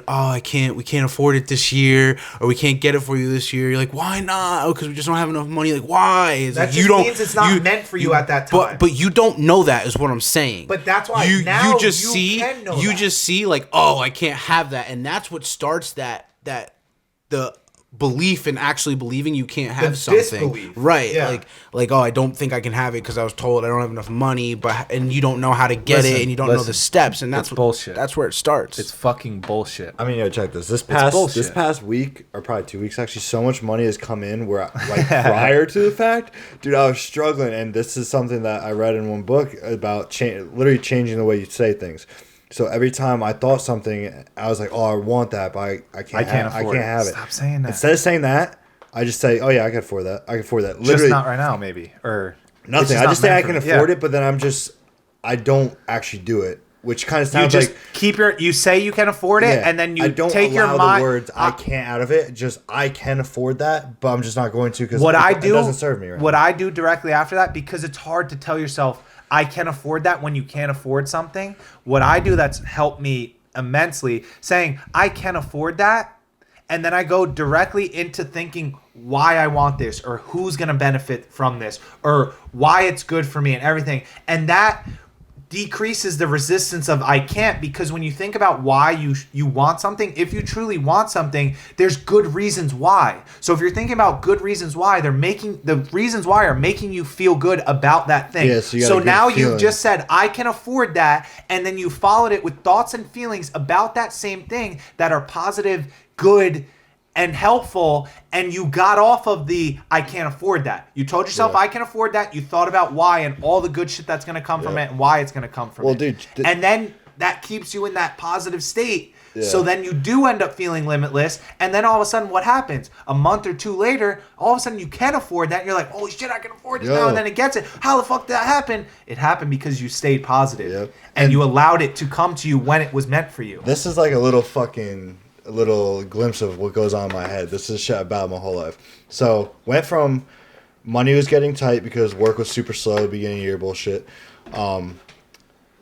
we can't afford it this year, or we can't get it for you this year. You're like, why not? Oh, because we just don't have enough money. Like, why? It's That like, just means it's not meant for you at that time. But you don't know that is what I'm saying. But that's why you now just you see can know you that. just see like, oh, I can't have that, and that's what starts the belief in actually believing you can't have something, disbelief. right? Yeah. Like, oh, I don't think I can have it because I was told I don't have enough money, and you don't know how to get it, and you don't know the steps, and that's it's bullshit. That's where it starts. It's fucking bullshit. I mean, yo, check this. This bullshit. past week, or probably 2 weeks, actually, so much money has come in where, like, prior to the fact, dude, I was struggling, and this is something that I read in one book about literally changing the way you say things. So every time I thought something, I was like, "Oh, I want that, but I can't afford it. have it." Stop saying that. Instead of saying that, I just say, "Oh yeah, I can afford that. I can afford that." Just Literally not right now, maybe, or nothing. I just say I can afford it, but then I don't actually do it, which kind of You sounds just like you say you can afford it, yeah, and then you I don't take your allow mind. the words "I can't" out of it. Just I can afford that, but I'm just not going to because What I it do doesn't serve me right. What I do directly after that, because it's hard to tell yourself I can afford that when you can't afford something. What I do that's helped me immensely, saying I can afford that, and then I go directly into thinking why I want this, or who's going to benefit from this, or why it's good for me and everything. And that decreases the resistance of I can't, because when you think about why you want something, if you truly want something, there's good reasons why. So if you're thinking about good reasons why, the reasons why are making you feel good about that thing. Yeah, so now feeling. you've just said I can afford that, and then you followed it with thoughts and feelings about that same thing that are positive, good, and helpful, and you got off of the I can't afford that. You told yourself I can afford that. You thought about why and all the good shit that's going to come from it and why it's going to come from it. Dude, and then that keeps you in that positive state. So then you do end up feeling limitless, and then all of a sudden what happens? A month or two later, all of a sudden you can afford that, and you're like, holy shit, I can afford this now, and then it gets it. How the fuck did that happen? It happened because you stayed positive, and you allowed it to come to you when it was meant for you. This is like a little glimpse of what goes on in my head. This is shit about my whole life. So went from money was getting tight because work was super slow beginning of year bullshit.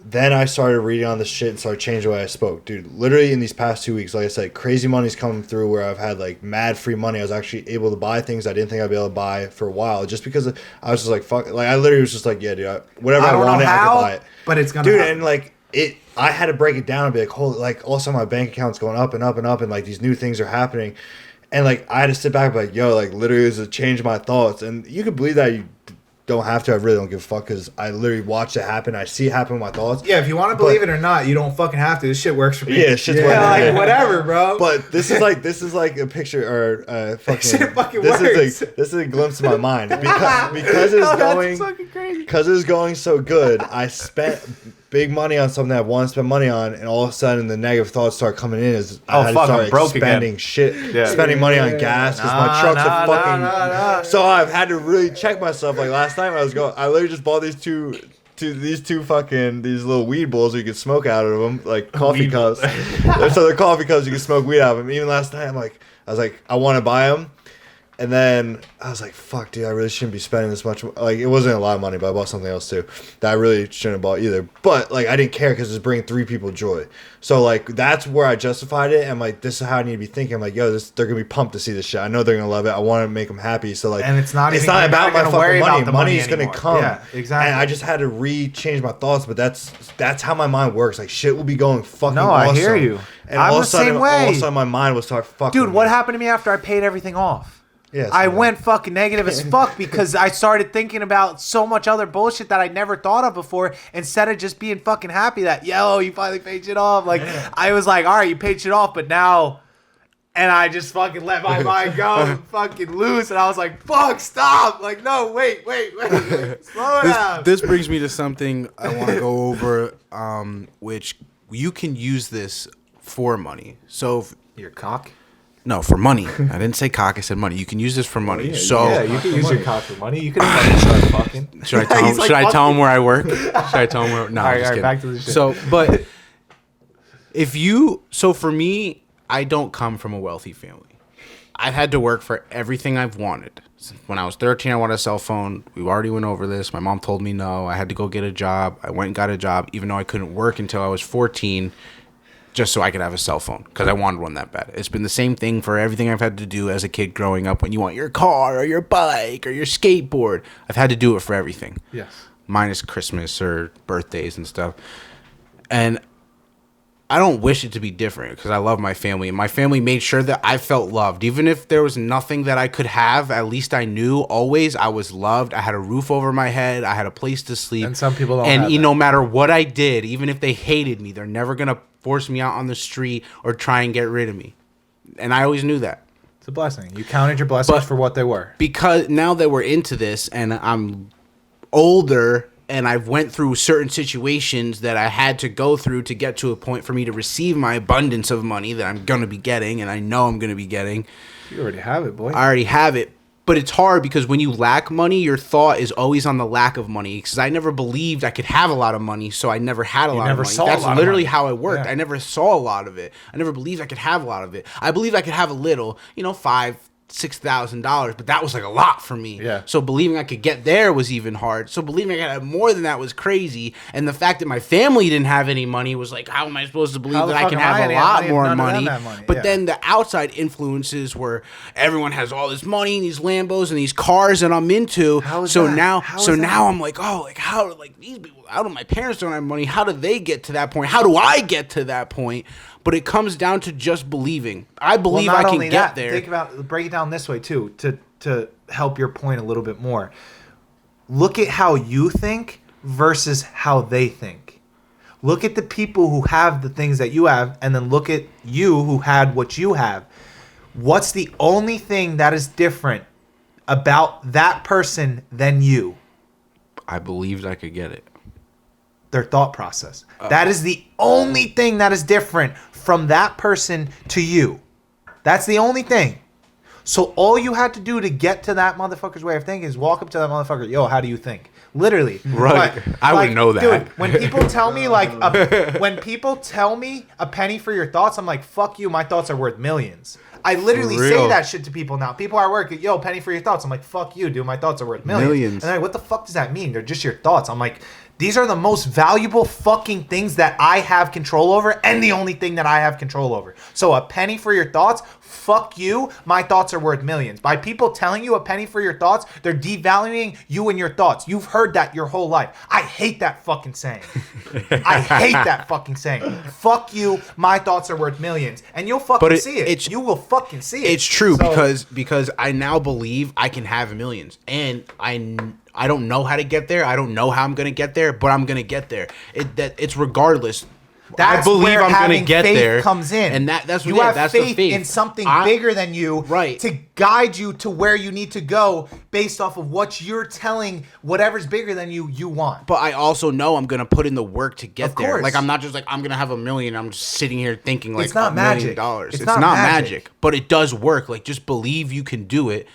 Then I started reading on this shit and started changing the way I spoke. Dude, literally in these past 2 weeks, like I said, crazy money's coming through where I've had like mad free money. I was actually able to buy things I didn't think I'd be able to buy for a while just because I was just like, fuck. Like I literally was just like, yeah, dude, whatever I wanted, I could buy it. But it's gonna dude, happen. and like I had to break it down and be like, holy, like all of a sudden my bank account's going up and up and up, and like these new things are happening, and like I had to sit back and be like, yo, like literally it was a change of my thoughts. And you could believe that you don't have to. I really don't give a fuck because I literally watched it happen. I see it happen with my thoughts. Yeah, if you want to believe it or not, you don't fucking have to. This shit works for me. Yeah, shit's working. Like whatever, bro. But this is like a picture or fucking. Shit fucking this works. This is a glimpse of my mind because it was going fucking crazy. because it was going so good. I spent big money on something I want to spend money on, and all of a sudden the negative thoughts start coming in as I had to start broke spending again. shit, spending money on gas because my trucks are fucking. So I've had to really check myself. Like last time I literally just bought these two fucking these little weed bowls you can smoke out of them, like coffee cups. So they're coffee cups you can smoke weed out of them. Even last night I was like I want to buy them. And then I was like, fuck, dude, I really shouldn't be spending this much. Like, it wasn't a lot of money, but I bought something else, too, that I really shouldn't have bought either. But, like, I didn't care because it's bringing 3 people joy. So, like, that's where I justified it. And, like, this is how I need to be thinking. I'm like, yo, they're going to be pumped to see this shit. I know they're going to love it. I want to make them happy. So, like, and it's not about my fucking money. Money's going to anymore. come. Yeah, exactly. And I just had to change my thoughts. But that's how my mind works. Like, shit will be going fucking No, awesome. I hear you. And I'm all the of a sudden, same way. all of a sudden, my mind will start fucking. Dude, what happened to me after I paid everything off? Yes, I went fucking negative as fuck because I started thinking about so much other bullshit that I never thought of before, instead of just being fucking happy that, yo, you finally paid shit off. Like, I was like, all right, you paid shit off, but now, and I just fucking let my mind go fucking loose, and I was like, fuck, stop. Like, no, wait. Slow down. This brings me to something I want to go over, which you can use this for money. So, Your cock? no, for money. I didn't say cock. I said money. You can use this for money. Yeah, so you can use your cock for money. You can start fucking. should I tell him where I work? Should I tell him where? No, All I'm just right, kidding. back to the shit. So for me, I don't come from a wealthy family. I've had to work for everything I've wanted. When I was 13, I wanted a cell phone. We already went over this. My mom told me no. I had to go get a job. I went and got a job, even though I couldn't work until I was 14. Just so I could have a cell phone because I wanted one that bad. It's been the same thing for everything I've had to do as a kid growing up. When you want your car or your bike or your skateboard, I've had to do it for everything. Yes. Minus Christmas or birthdays and stuff. And I don't wish it to be different because I love my family. And my family made sure that I felt loved. Even if there was nothing that I could have, at least I knew always I was loved. I had a roof over my head. I had a place to sleep. And some people don't And have that. no matter what I did, even if they hated me, they're never going to force me out on the street or try and get rid of me. And I always knew that. It's a blessing. You counted your blessings for what they were. Because now that we're into this and I'm older and I've went through certain situations that I had to go through to get to a point for me to receive my abundance of money that I'm going to be getting, and I know I'm going to be getting. You already have it, boy. I already have it. But it's hard because when you lack money, your thought is always on the lack of money. Because I never believed I could have a lot of money, so I never had a lot of never money. saw a That's lot of literally money. how it worked. Yeah. I never saw a lot of it. I never believed I could have a lot of it. I believed I could have a little, 5, $6,000, but that was like a lot for me. Yeah. So believing I could get there was even hard. So believing I could have more than that was crazy. And the fact that my family didn't have any money was like, how am I supposed to believe How the that I fuck can am I have a gonna have lot money if more none of them money? have money? But Yeah. then the outside influences where everyone has all this money and these Lambos and these cars that I'm into. How is so that? now, How so is that? now I'm like, oh, like how, like these people, how do my parents don't have money? How do they get to that point? How do I get to that point? But it comes down to just believing. I believe Well, not I can only get that, there. Think about, break it down this way too, to help your point a little bit more. Look at how you think versus how they think. Look at the people who have the things that you have, and then look at you who had what you have. What's the only thing that is different about that person than you? I believed I could get it. Their thought process. That is the only thing that is different from that person to you. That's the only thing. So all you had to do to get to that motherfucker's way of thinking is walk up to that motherfucker. Yo, how do you think? Literally. Right. I wouldn't know that. Dude, when people tell me when people tell me a penny for your thoughts, I'm like, fuck you. My thoughts are worth millions. I literally For say real. that shit to people now. People at work, yo, penny for your thoughts. I'm like, fuck you, dude. My thoughts are worth millions. Millions. And they're like, what the fuck does that mean? They're just your thoughts. I'm like, these are the most valuable fucking things that I have control over, and the only thing that I have control over. So a penny for your thoughts, fuck you. My thoughts are worth millions. By people telling you a penny for your thoughts, they're devaluing you and your thoughts. You've heard that your whole life. I hate that fucking saying. I hate that fucking saying. Fuck you. My thoughts are worth millions, and you'll fucking see it. You will fucking see it. It's true So- because I now believe I can have millions, and I don't know how to get there. I don't know how I'm gonna get there, but I'm gonna get there. It's regardless. That's I believe where I'm having gonna get faith there. comes in, and that's you what have that's faith, the faith in something I- bigger than you, Right. to guide you to where you need to go based off of what you're telling whatever's bigger than you want. But I also know I'm gonna put in the work to get Of there. course. Like I'm not just like I'm gonna have $1 million. I'm just sitting here thinking like It's not $1 million magic. dollars. It's It's not not magic. magic, but it does work. Like just believe you can do it,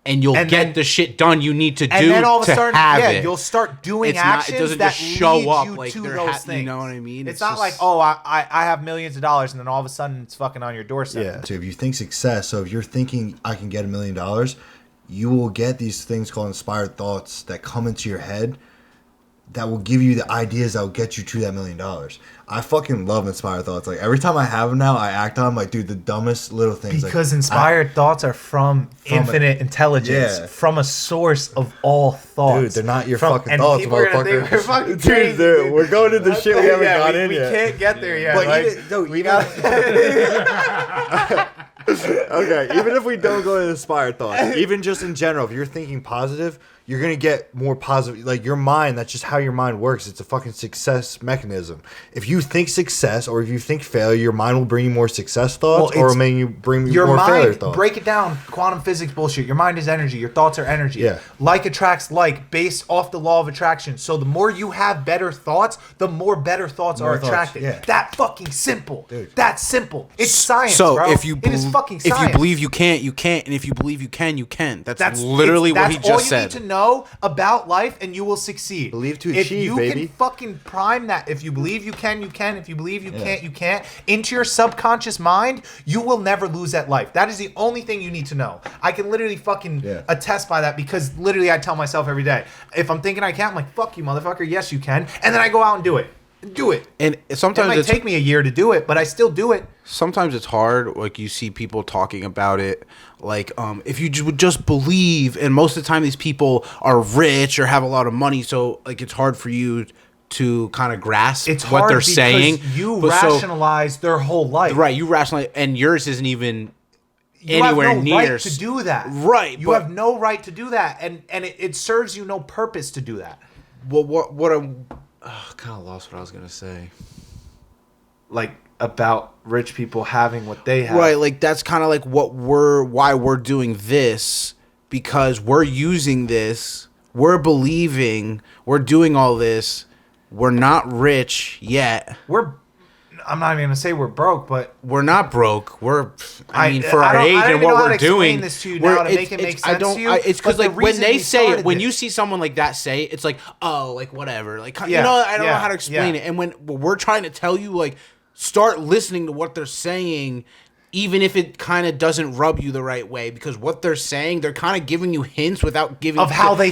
and you'll And get then- the shit done you need to do And then all of a to sudden, have yeah, it. you'll start doing It's not- it actions doesn't that just show lead up, you like, to they're those you things. know what I mean? It's It's not just- like, oh, I have millions of dollars, and then all of a sudden it's fucking on your doorstep. Yeah. So if you think success, so if you're thinking I can get $1 million, you will get these things called inspired thoughts that come into your head that will give you the ideas that will get you to that $1 million. I fucking love inspired thoughts. Like every time I have them now, I act on them like, dude, the dumbest little things. Because like, inspired thoughts are from infinite intelligence, Yeah. from a source of all thoughts. Dude, they're not your From- fucking and thoughts, people are gonna think motherfucker. we're fucking Dude, crazy, dude. we're going into shit we haven't got in we yet. can't get there yet. But like, even- no, we even- got. Okay, even if we don't go into inspired thoughts, even just in general, if you're thinking positive, you're gonna get more positive. Like your mind, that's just how your mind works. It's a fucking success mechanism. If you think success or if you think failure, your mind will bring you more success thoughts, Well, or it's- it'll make you bring you Your more failure mind, thoughts. break it down, quantum physics bullshit. Your mind is energy. Your thoughts are energy. Yeah. Like attracts like, based off the law of attraction. So the more you have better thoughts, the more better thoughts More are thoughts, attracted. yeah. That fucking simple. Dude. That's simple. It's science, So bro. if you it is fucking if science. you believe you can't, you can't, and if you believe you can, you can. That's what literally what he just said. That's all you need to know about life, and you will succeed. Believe to if achieve, you baby. can fucking prime that. If you believe you can, you can. If you believe you can't, you can't. Into your subconscious mind, you will never lose at life. That is the only thing you need to know. I can literally fucking Yeah. attest by that, because literally I tell myself every day, if I'm thinking I can't, I'm like, fuck you, motherfucker. Yes, you can. And then I go out and do it. Do it. And It sometimes might it's take me a year to do it, but I still do it. sometimes it's hard. Like you see people talking about it, like if you would just believe. And most of the time, these people are rich or have a lot of money, so like it's hard for you to kind of grasp It's what hard they're because saying. you But so- rationalize their whole life. right? You rationalize, and yours isn't even You anywhere have no near right to do that. Right, You but- have no right to do that, and it serves you no purpose to do that. Well, what I'm kind of lost what I was gonna say. Like about rich people having what they have. Right, like that's kind of like why we're doing this, because we're using this, we're believing, we're doing all this. We're not rich yet. I'm not even gonna say we're broke, but We're not broke. We're I mean, I for our don't- age I don't and even know what how we're to explain doing, this to you now to make it make sense to you, It's because but the like when reason they we say it, started when this- you see someone like that say it, it's like, oh, like whatever, like you Yeah, know, I don't know yeah, how to explain yeah. it. And when we're trying to tell you, like, start listening to what they're saying, even if it kind of doesn't rub you the right way, because what they're saying, they're kind of giving you hints without giving Of how they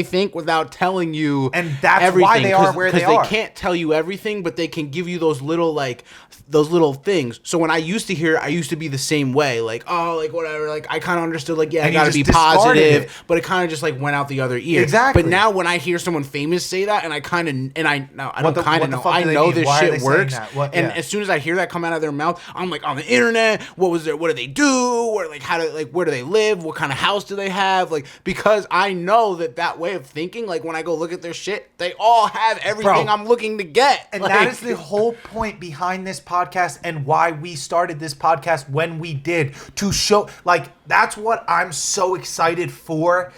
think. without telling you, And that's everything. why they are where they are. Because they can't tell you everything, but they can give you those little things. So when I used to be the same way, like, oh, like whatever, like I kind of understood, like, yeah, And I you gotta just be discarded positive, it. but it kind of just like went out the other ear. Exactly. But now when I hear someone famous say that, and I kind of, and I now I What don't the- kind what of the know, fuck I do they know mean? this Why are they shit saying works, that? What- and yeah. as soon as I hear that come out of their mouth, I'm like, on the internet, what do they do, or like where do they live, what kind of house do they have, like, because I know that way of thinking, like when I go look at their shit, they all have everything Bro. I'm looking to get, And like, that is the whole point behind this podcast and why we started this podcast when we did, to show, like, that's what I'm so excited for,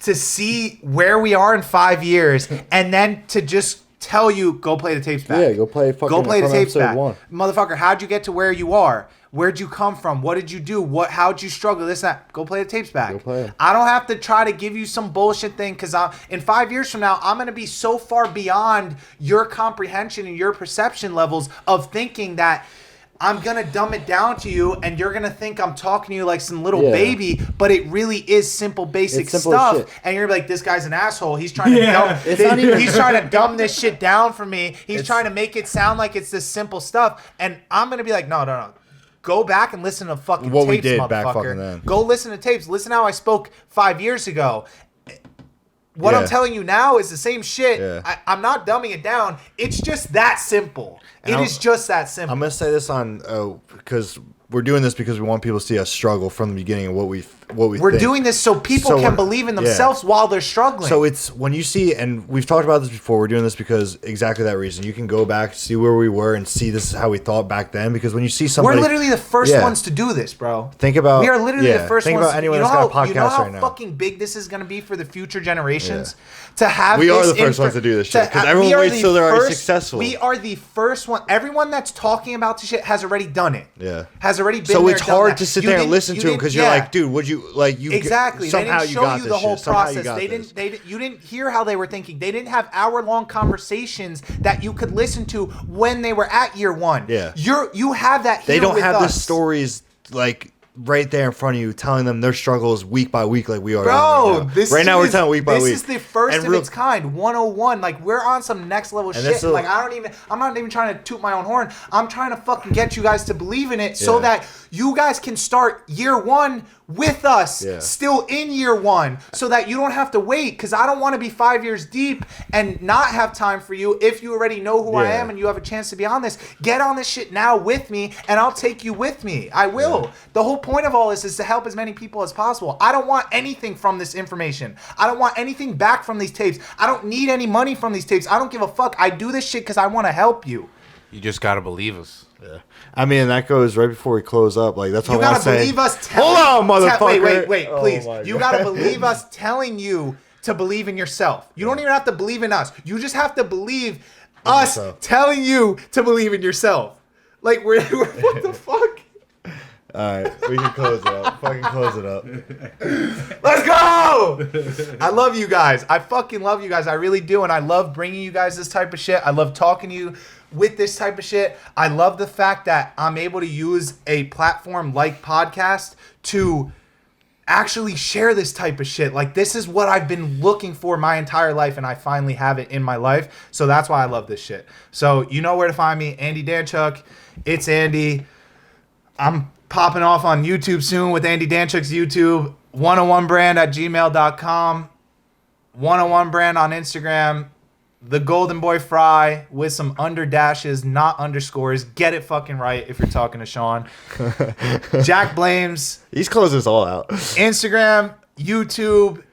to see where we are in 5 years, and then to just tell you, go play the tapes back. Yeah, go play fucking Go play the from tapes episode back. 1. Motherfucker, how'd you get to where you are? Where'd you come from? What did you do? How'd you struggle? This, that. Go play the tapes back. Go play 'em. I don't have to try to give you some bullshit thing, because in 5 years from now, I'm going to be so far beyond your comprehension and your perception levels of thinking that I'm going to dumb it down to you, and you're going to think I'm talking to you like some little Yeah. baby, but it really is simple, basic It's simple as stuff. shit. And you're like, this guy's an asshole. He's trying to dumb, It's not even- he's trying to dumb this shit down for me. He's trying to make it sound like it's this simple stuff. And I'm going to be like, no. Go back and listen to fucking What we tapes, did back motherfucker. fucking then. Go listen to tapes. Listen how I spoke 5 years ago. What Yeah. I'm telling you now is the same shit. Yeah. I'm not dumbing it down. It's just that simple. And It I'm- is just that simple. I'm gonna say this on because we're doing this because we want people to see us struggle from the beginning of what we We're think. doing this so people So can when- believe in yeah. themselves while they're struggling. So it's when you see, and we've talked about this before, we're doing this because exactly that reason. You can go back, see where we were, and see this is how we thought back then. Because when you see somebody, we're literally the first Yeah. ones to do this, bro. Think about- we are literally yeah, the first think ones. about anyone you know that's got a how, you know podcast how right now. fucking big this is going to be for the future generations to have. We are this the first ones to do this shit, 'cause we everyone are waits the till they're already first- successful. We are the first one. Everyone that's talking about this shit has already done it. Yeah. has already been. so there, it's done hard that. to sit You there and didn't- listen you to them didn't- because you're yeah. like, dude, would you like you Exactly. They somehow didn't you show got you this the whole shit. Somehow you process. got They this. didn't. You didn't hear how they were thinking. They didn't have hour-long conversations that you could listen to when they were at year one. Yeah. You have that. Here They don't with have us. the stories like right there in front of you, telling them their struggles week by week, like we are. Bro, right now. this right now we're is- telling week by week. This is the first And of real- its kind. 101. Like, we're on some next level shit. this is- Like, I'm not even trying to toot my own horn. I'm trying to fucking get you guys to believe in it so Yeah. that you guys can start year one with us, Yeah. still in year one, so that you don't have to wait. Because I don't want to be 5 years deep and not have time for you if you already know who I Yeah. am and you have a chance to be on this. Get on this shit now with me, and I'll take you with me. I will. Yeah. The whole point of all this is to help as many people as possible. I don't want anything from this information. I don't want anything back from these tapes. I don't need any money from these tapes. I don't give a fuck. I do this shit because I want to help you. you just gotta believe us. Yeah. I mean, that goes right before we close up. Like that's You all I gotta say. believe us. Hold on, motherfucker. Wait, Oh please. my You God. gotta believe us telling you to believe in yourself. You don't even have to believe in us. You just have to believe us yourself. telling you to believe in yourself. Like we're what the fuck? All right, we can close it up. Fucking close it up. Let's go! I love you guys. I fucking love you guys. I really do. And I love bringing you guys this type of shit. I love talking to you with this type of shit. I love the fact that I'm able to use a platform like podcast to actually share this type of shit. Like, this is what I've been looking for my entire life, and I finally have it in my life. So that's why I love this shit. So you know where to find me. Andy Danchuk. It's Andy. I'm popping off on YouTube soon with Andy Danchuk's YouTube. OneOOnebrand at gmail.com. OneOOnebrand on Instagram. The Golden Boy Fry with some under dashes, not underscores. Get it fucking right if you're talking to Sean. Jack Blames. He's closing us all out. Instagram, YouTube,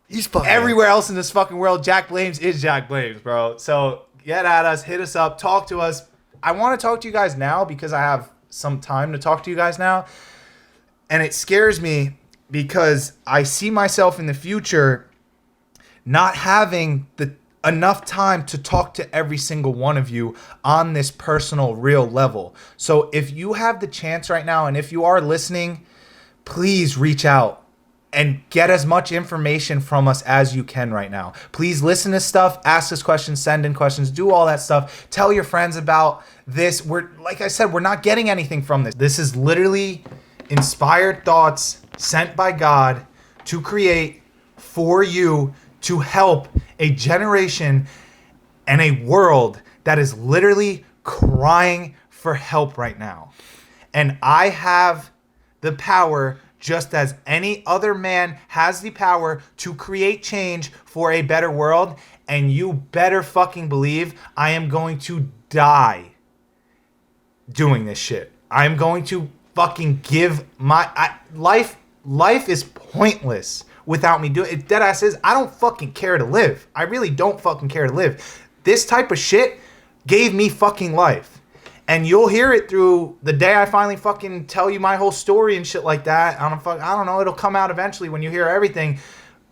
He's fucking everywhere else in this fucking world. Jack Blames is Jack Blames, bro. So get at us, hit us up, talk to us. I want to talk to you guys now because I have some time to talk to you guys now. And it scares me because I see myself in the future not having the enough time to talk to every single one of you on this personal, real level. So if you have the chance right now, and if you are listening, please reach out and get as much information from us as you can right now. Please listen to stuff, ask us questions, send in questions, do all that stuff. Tell your friends about this. Like I said, we're not getting anything from this. This is literally inspired thoughts sent by God to create for you to help a generation and a world that is literally crying for help right now. And I have the power, just as any other man has the power, to create change for a better world. And you better fucking believe I am going to die doing this shit. I'm going to fucking give my life. Life is pointless without me doing it. Deadass is, I don't fucking care to live. I really don't fucking care to live. This type of shit gave me fucking life. And you'll hear it through the day I finally fucking tell you my whole story and shit like that. I don't know. It'll come out eventually when you hear everything.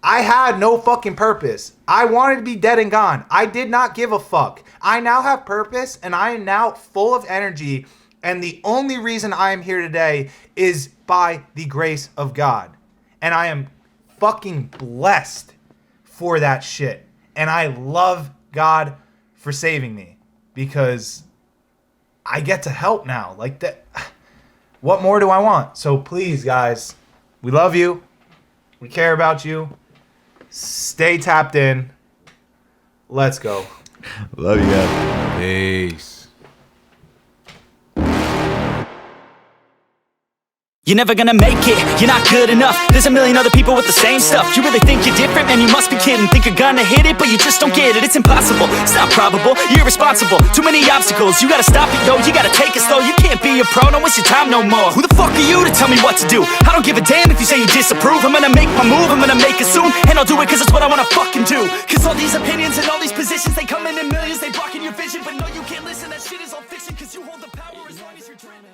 I had no fucking purpose. I wanted to be dead and gone. I did not give a fuck. I now have purpose, and I am now full of energy. And the only reason I am here today is by the grace of God. And I am fucking blessed for that shit. And I love God for saving me, because I get to help now. Like that. What more do I want? So please, guys, we love you. We care about you. Stay tapped in. Let's go. Love you guys. Peace. You're never gonna make it, you're not good enough. There's a million other people with the same stuff. You really think you're different? Man, you must be kidding. Think you're gonna hit it, but you just don't get it. It's impossible, it's not probable, you're irresponsible. Too many obstacles, you gotta stop it, yo. You gotta take it slow, you can't be a pro. Don't waste your time no more. Who the fuck are you to tell me what to do? I don't give a damn if you say you disapprove. I'm gonna make my move, I'm gonna make it soon. And I'll do it cause it's what I wanna fucking do. Cause all these opinions and all these positions, they come in millions. They blocking your vision, but no, you can't listen. That shit is all fiction, cause you hold the power as long as you're dreaming.